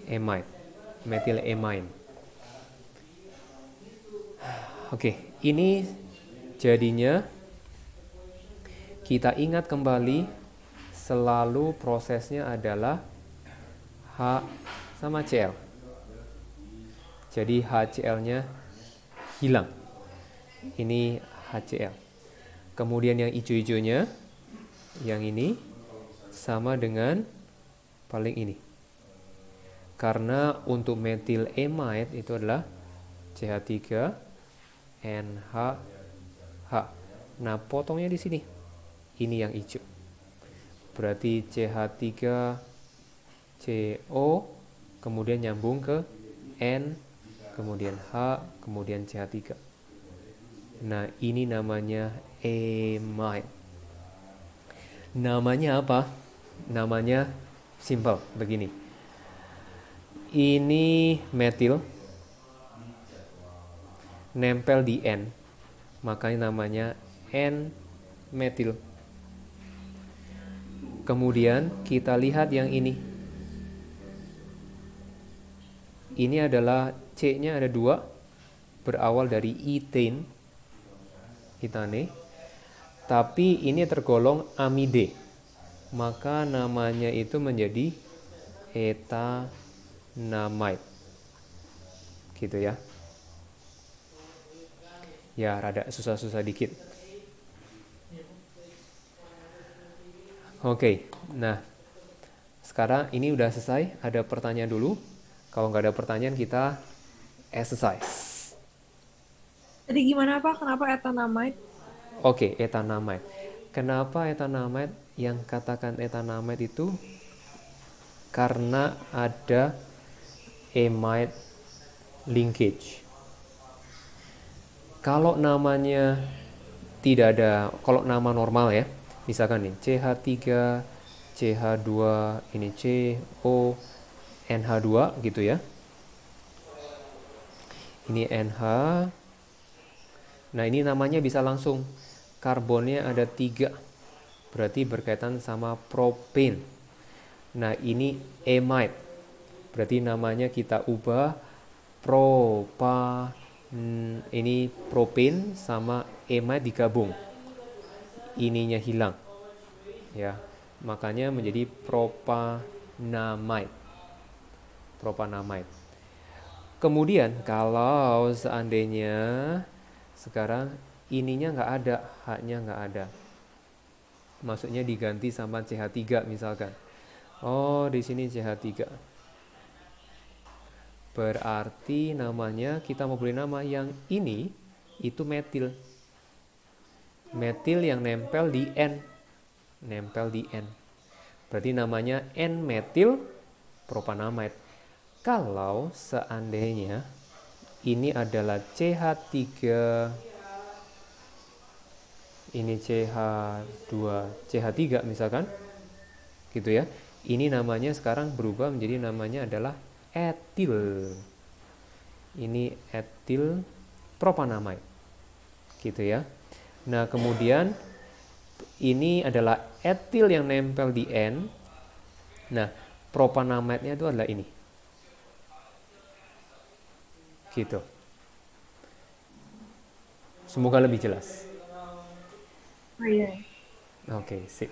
amine. Oke, ini jadinya kita ingat kembali selalu prosesnya adalah H sama Cl. Jadi HCl-nya hilang. Ini HCl. Kemudian yang hijau-hijaunya, yang ini sama dengan paling ini. Karena untuk methyl amide itu adalah CH3NH. Nah, potongnya di sini. Ini yang hijau. Berarti CH3CO kemudian nyambung ke N, kemudian H, kemudian CH3. Nah, ini namanya amide. Namanya apa? Namanya simple begini. Ini metil nempel di N, makanya namanya N-metil. Kemudian kita lihat yang ini. Ini adalah C-nya ada 2, berawal dari etane, tapi ini tergolong amide, maka namanya itu menjadi etanamide, gitu ya. Ya, rada susah-susah dikit. Oke, nah sekarang ini udah selesai. Ada pertanyaan dulu. Kalau nggak ada pertanyaan kita exercise. Jadi gimana Pak? Kenapa etanamide? Oke, etanamide. Kenapa etanamide? Yang katakan etanamide itu karena ada amide linkage. Kalau namanya tidak ada, kalau nama normal ya, misalkan nih CH3, CH2, ini CO, NH2 gitu ya. Ini NH. Nah ini namanya bisa langsung. Karbonnya ada 3. Berarti berkaitan sama propane. Nah ini amide. Berarti namanya kita ubah ini propane sama amide digabung. Ininya hilang. Ya. Makanya menjadi propanamide. Kemudian kalau seandainya sekarang ininya nggak ada, H-nya nggak ada, maksudnya diganti sama CH3 misalkan. Oh di sini CH3. Berarti namanya kita mau beri nama yang ini itu metil. Metil yang nempel di N. Berarti namanya N-metil propanamide. Kalau seandainya ini adalah CH3, ini CH2, CH3 misalkan, gitu ya. Ini namanya sekarang berubah menjadi namanya adalah etil. Ini etil propanamide, gitu ya. Nah kemudian ini adalah etil yang nempel di N. Nah propanamide-nya itu adalah ini. Gitu. Semoga lebih jelas. Oh iya. Oke, sip.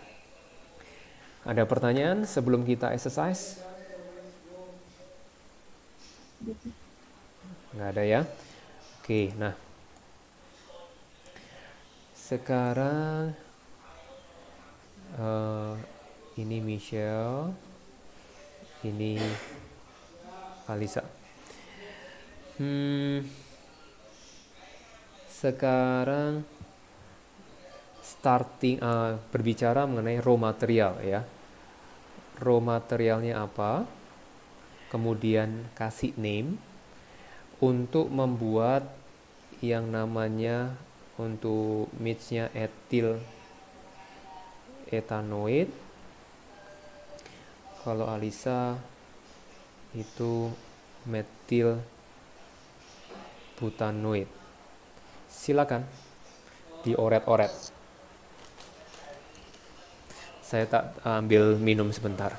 Ada pertanyaan sebelum kita exercise? Nggak ada ya? Oke, nah. Sekarang ini Michelle, ini Alisa. Hmm, sekarang berbicara mengenai raw material ya. Raw materialnya apa? Kemudian kasih name untuk membuat yang namanya untuk mixnya etil etanoid. Kalau Alisa itu metil butanoid. Silakan dioret-oret. Saya tak ambil minum sebentar.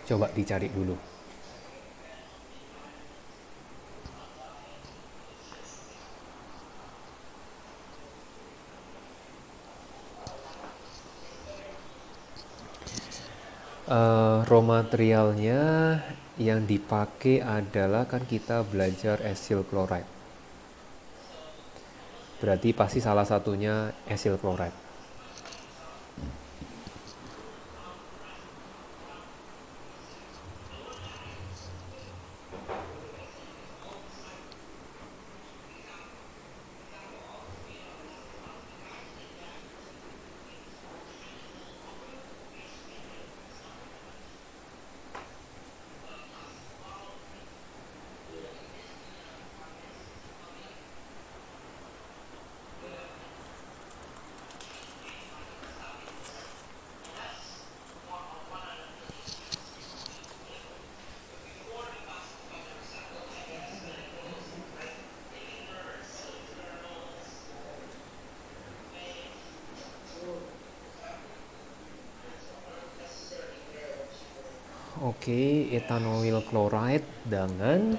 Coba dicari dulu. Raw materialnya yang dipakai adalah kan kita belajar acyl chloride. Berarti pasti salah satunya acyl chloride. Oke, etanoil chloride dengan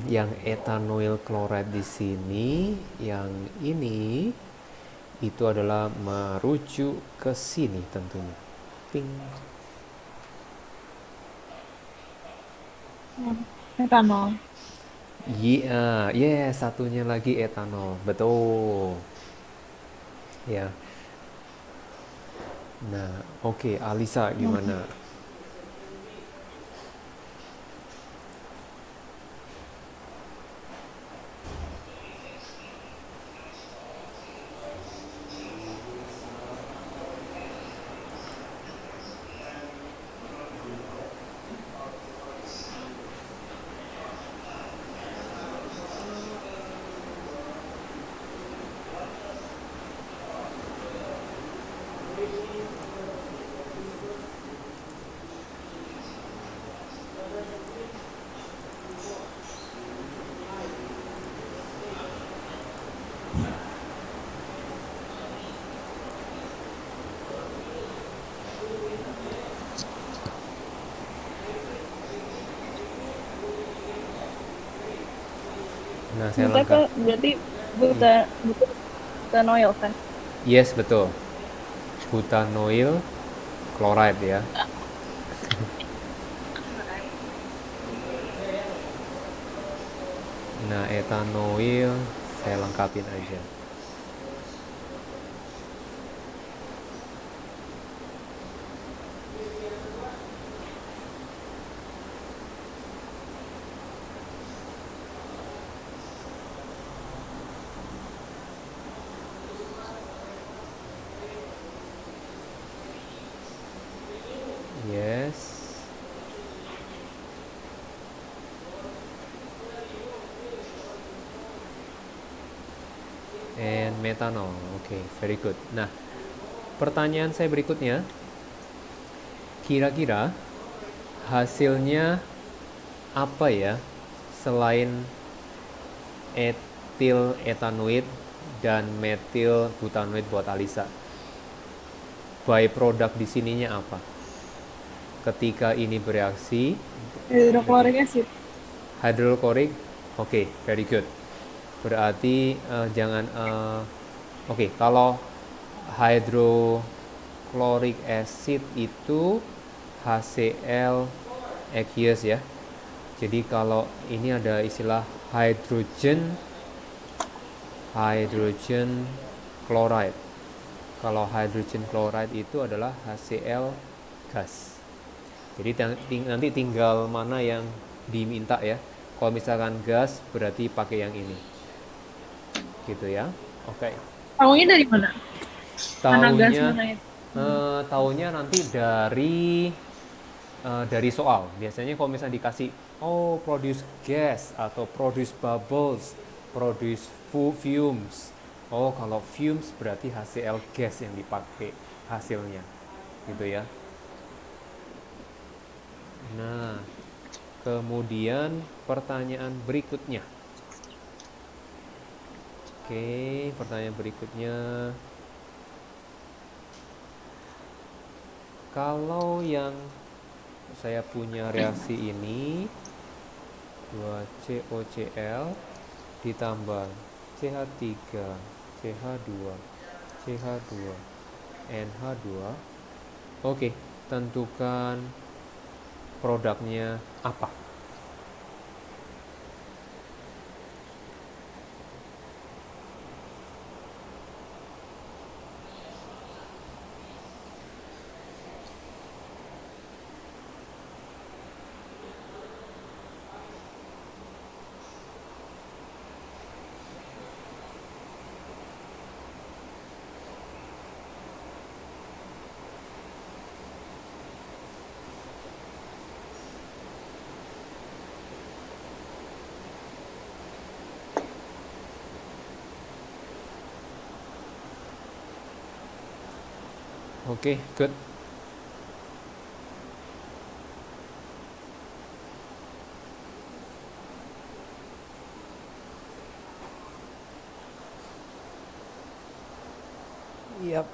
yang etanoil chloride di sini, yang ini itu adalah merujuk ke sini tentunya. Ping. Etanol. Iya, satunya lagi etanol. Betul. Ya. Nah, oke, Alisa gimana? Nah, saya langkah. Berarti butanoil kan? Yes, betul. Butanoil chloride ya. Nah, etanoil saya lengkapin aja. Yes. And methanol. Oke, very good. Nah, pertanyaan saya berikutnya, kira-kira hasilnya apa ya selain etil etanoid dan metil butanoid buat Alisa? Byproduct di sininya apa? Ketika ini bereaksi, Hidrochloric acid. hydrochloric, oke, very good. Berarti jangan, oke, kalau hydrochloric acid itu HCl aqueous ya. Jadi kalau ini ada istilah hydrogen chloride. Kalau hydrogen chloride itu adalah HCl gas. Jadi nanti tinggal mana yang diminta ya. Kalau misalkan gas berarti pakai yang ini. Gitu ya. Oke. Tahunya dari mana? Mana gas, Taunya mana itu? taunya nanti dari soal. Biasanya kalau misalnya dikasih produce gas atau produce bubbles, produce fumes. Oh, kalau fumes berarti HCl gas yang dipakai hasilnya. Gitu ya. Nah, kemudian pertanyaan berikutnya. Oke, pertanyaan berikutnya. Kalau yang saya punya reaksi ini 2COCl ditambah CH3, CH2, CH2, NH2. Oke, tentukan produknya apa? Oke, good. Yap,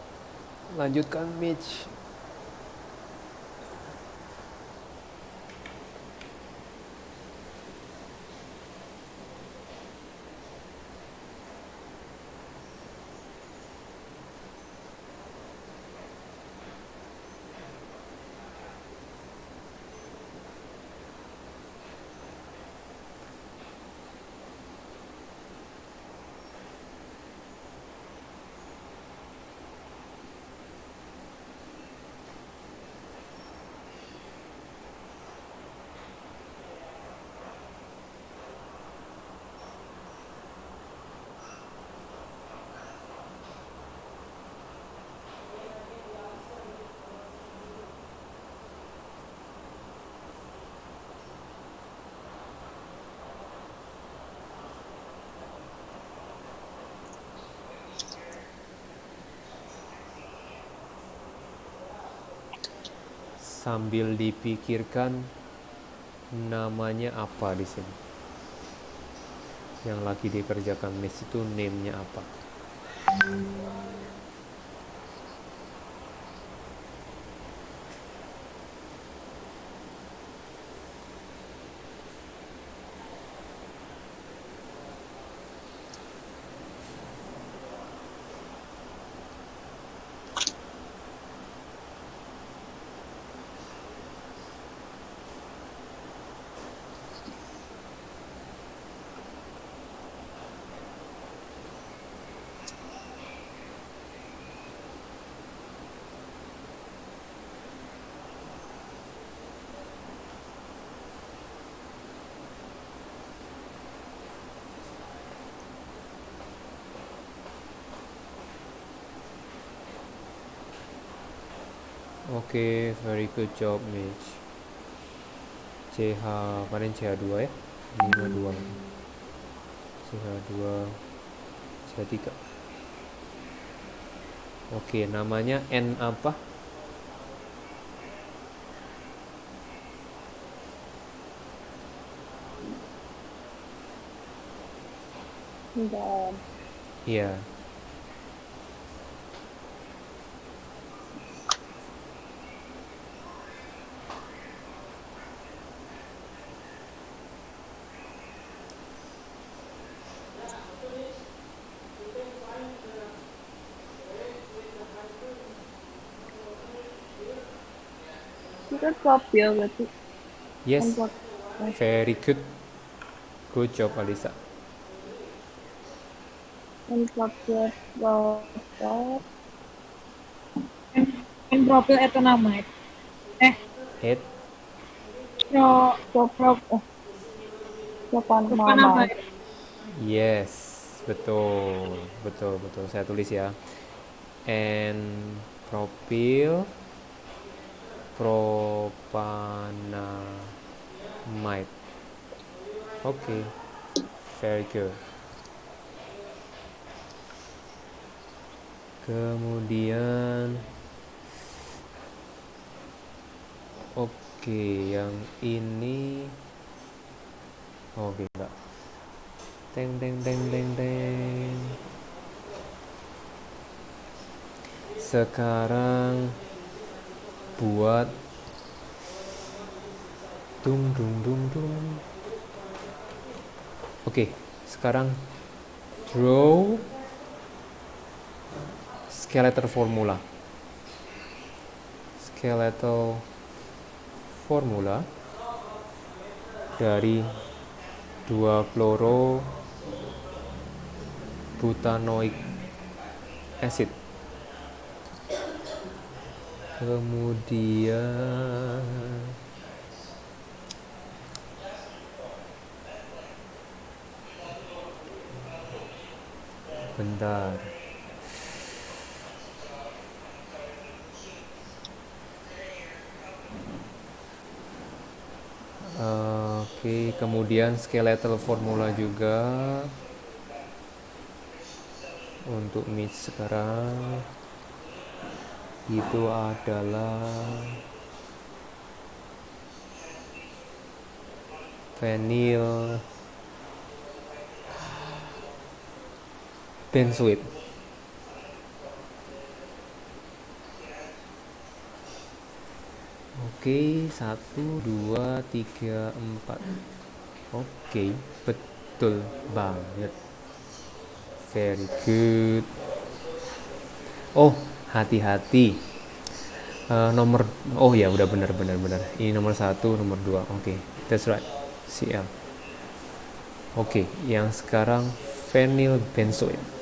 lanjutkan Mitch. Sambil dipikirkan namanya apa di sini. Yang lagi dikerjakan Mitch itu name-nya apa? Oke, very good job, Mitch. CH, kemarin CH2 ya? Ini 2. CH2, CH3. Oke, namanya N apa? Enggak. Iya. Itu propil berarti. Yes, Kan very good. Good job, Alisa. propil propil N-propyl etanamide. Head. propanamide. Propanamide. Yes, betul, betul, betul. Saya tulis ya. N propil propanamide. Oke, very good. Kemudian, oke, yang ini, oke, enggak. Teng, teng, teng, teng, teng. Sekarang buat dung dung dung dung. Oke, sekarang draw skeletal formula. Skeletal formula dari 2 fluoro butanoic acid. Kemudian bentar. Oke, kemudian skeletal formula juga untuk mix sekarang itu adalah vinyl benzoate. Oke, 1, 2, 3, 4. Oke, betul banget. Very good. Oh, hati-hati. Nomor, oh ya udah benar. Ini nomor 1, nomor 2. Oke, that's right. Cl. Oke, yang sekarang vinyl benzoate.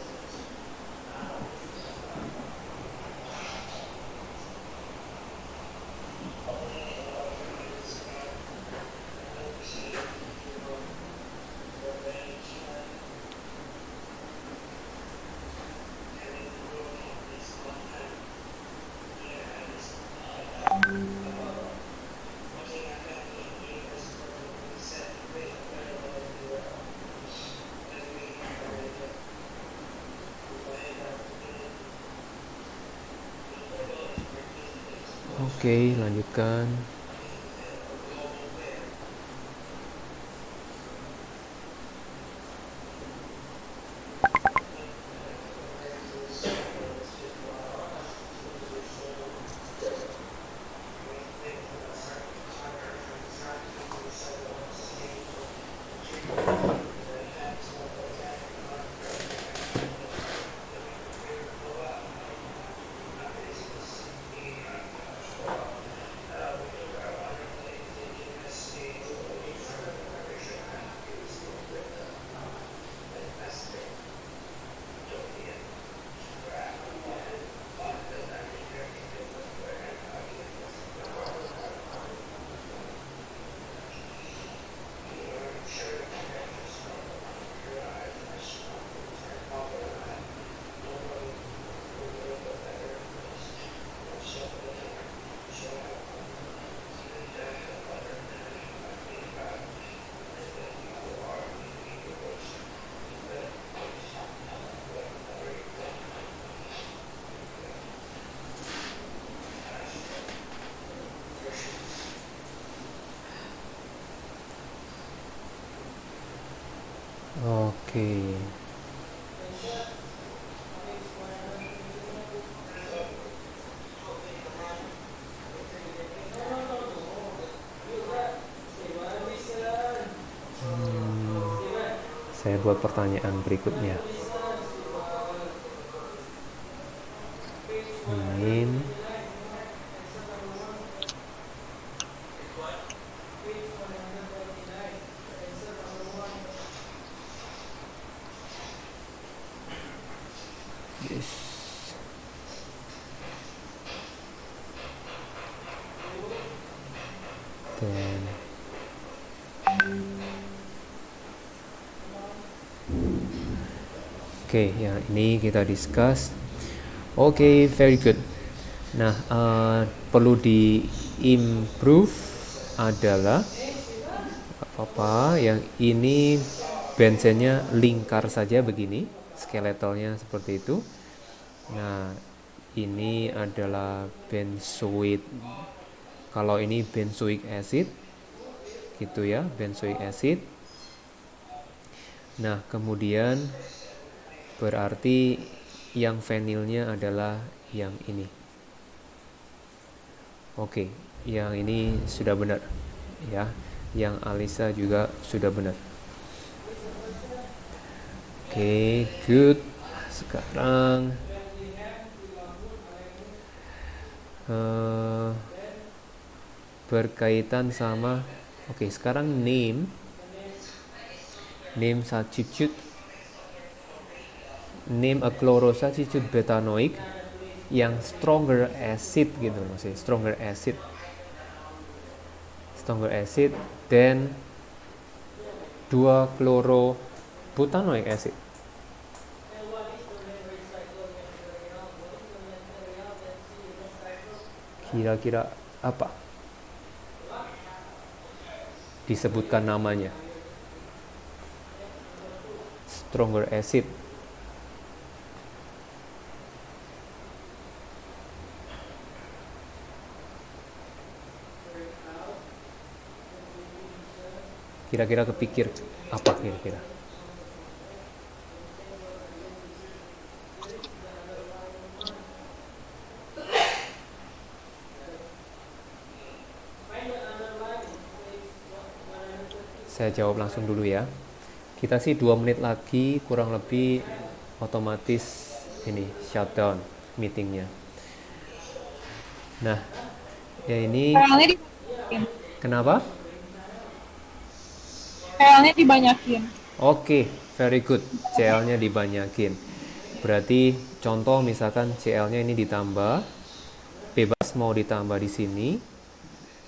Oke, lanjutkan. Oke. Saya buat pertanyaan berikutnya. Name. Yes. Then Oke, ya ini kita discuss. Oke, very good. Nah, perlu di-improve adalah apa yang ini benzennya lingkar saja begini, skeletalnya seperti itu. Nah, ini adalah benzoid. Kalau ini benzoic acid, gitu ya, benzoic acid. Nah, kemudian berarti yang fenilnya adalah yang ini. Oke, yang ini sudah benar ya. Yang Alisa juga sudah benar. Oke, good. Sekarang berkaitan sama sekarang name substitute, name a chlorosubstitute betanomic yang stronger acid gitu maksudnya, stronger acid than 2-chlorobutanoic acid. Kira-kira apa? Disebutkan namanya. Stronger acid. Kira-kira kepikir apa kira-kira? Saya jawab langsung dulu ya. Kita sih 2 menit lagi kurang lebih otomatis ini shutdown meetingnya. Nah, ya ini kenapa? CL-nya dibanyakin. Oke, very good. CL-nya dibanyakin. Berarti contoh misalkan CL-nya ini ditambah, bebas mau ditambah di sini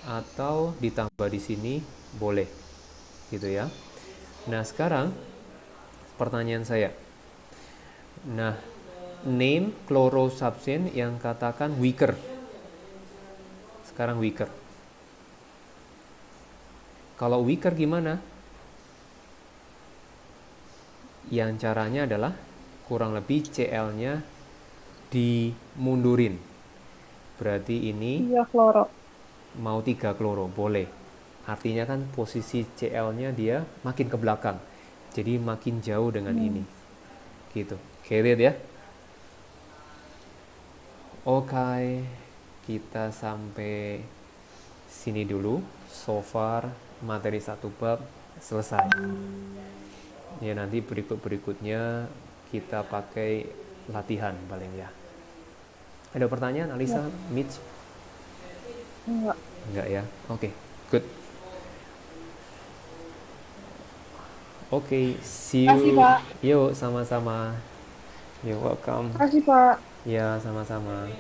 atau ditambah di sini boleh. Gitu ya. Nah, sekarang pertanyaan saya. Nah, name chlorosubstance yang katakan weaker. Sekarang weaker. Kalau weaker gimana? Yang caranya adalah kurang lebih CL-nya dimundurin. Berarti ini 3 kloro. mau 3 kloro, boleh. Artinya kan posisi CL-nya dia makin ke belakang. Jadi makin jauh dengan ini. Gitu. Get it ya? Oke, kita sampai sini dulu. So far materi 1 bab selesai. Ya nanti berikutnya kita pakai latihan paling ya. Ada pertanyaan Alisa, Mitch? Enggak ya. Oke, good. Oke, see you. Makasih, Pak. Yuk, sama-sama. You're welcome. Makasih, Pak. Ya, sama-sama.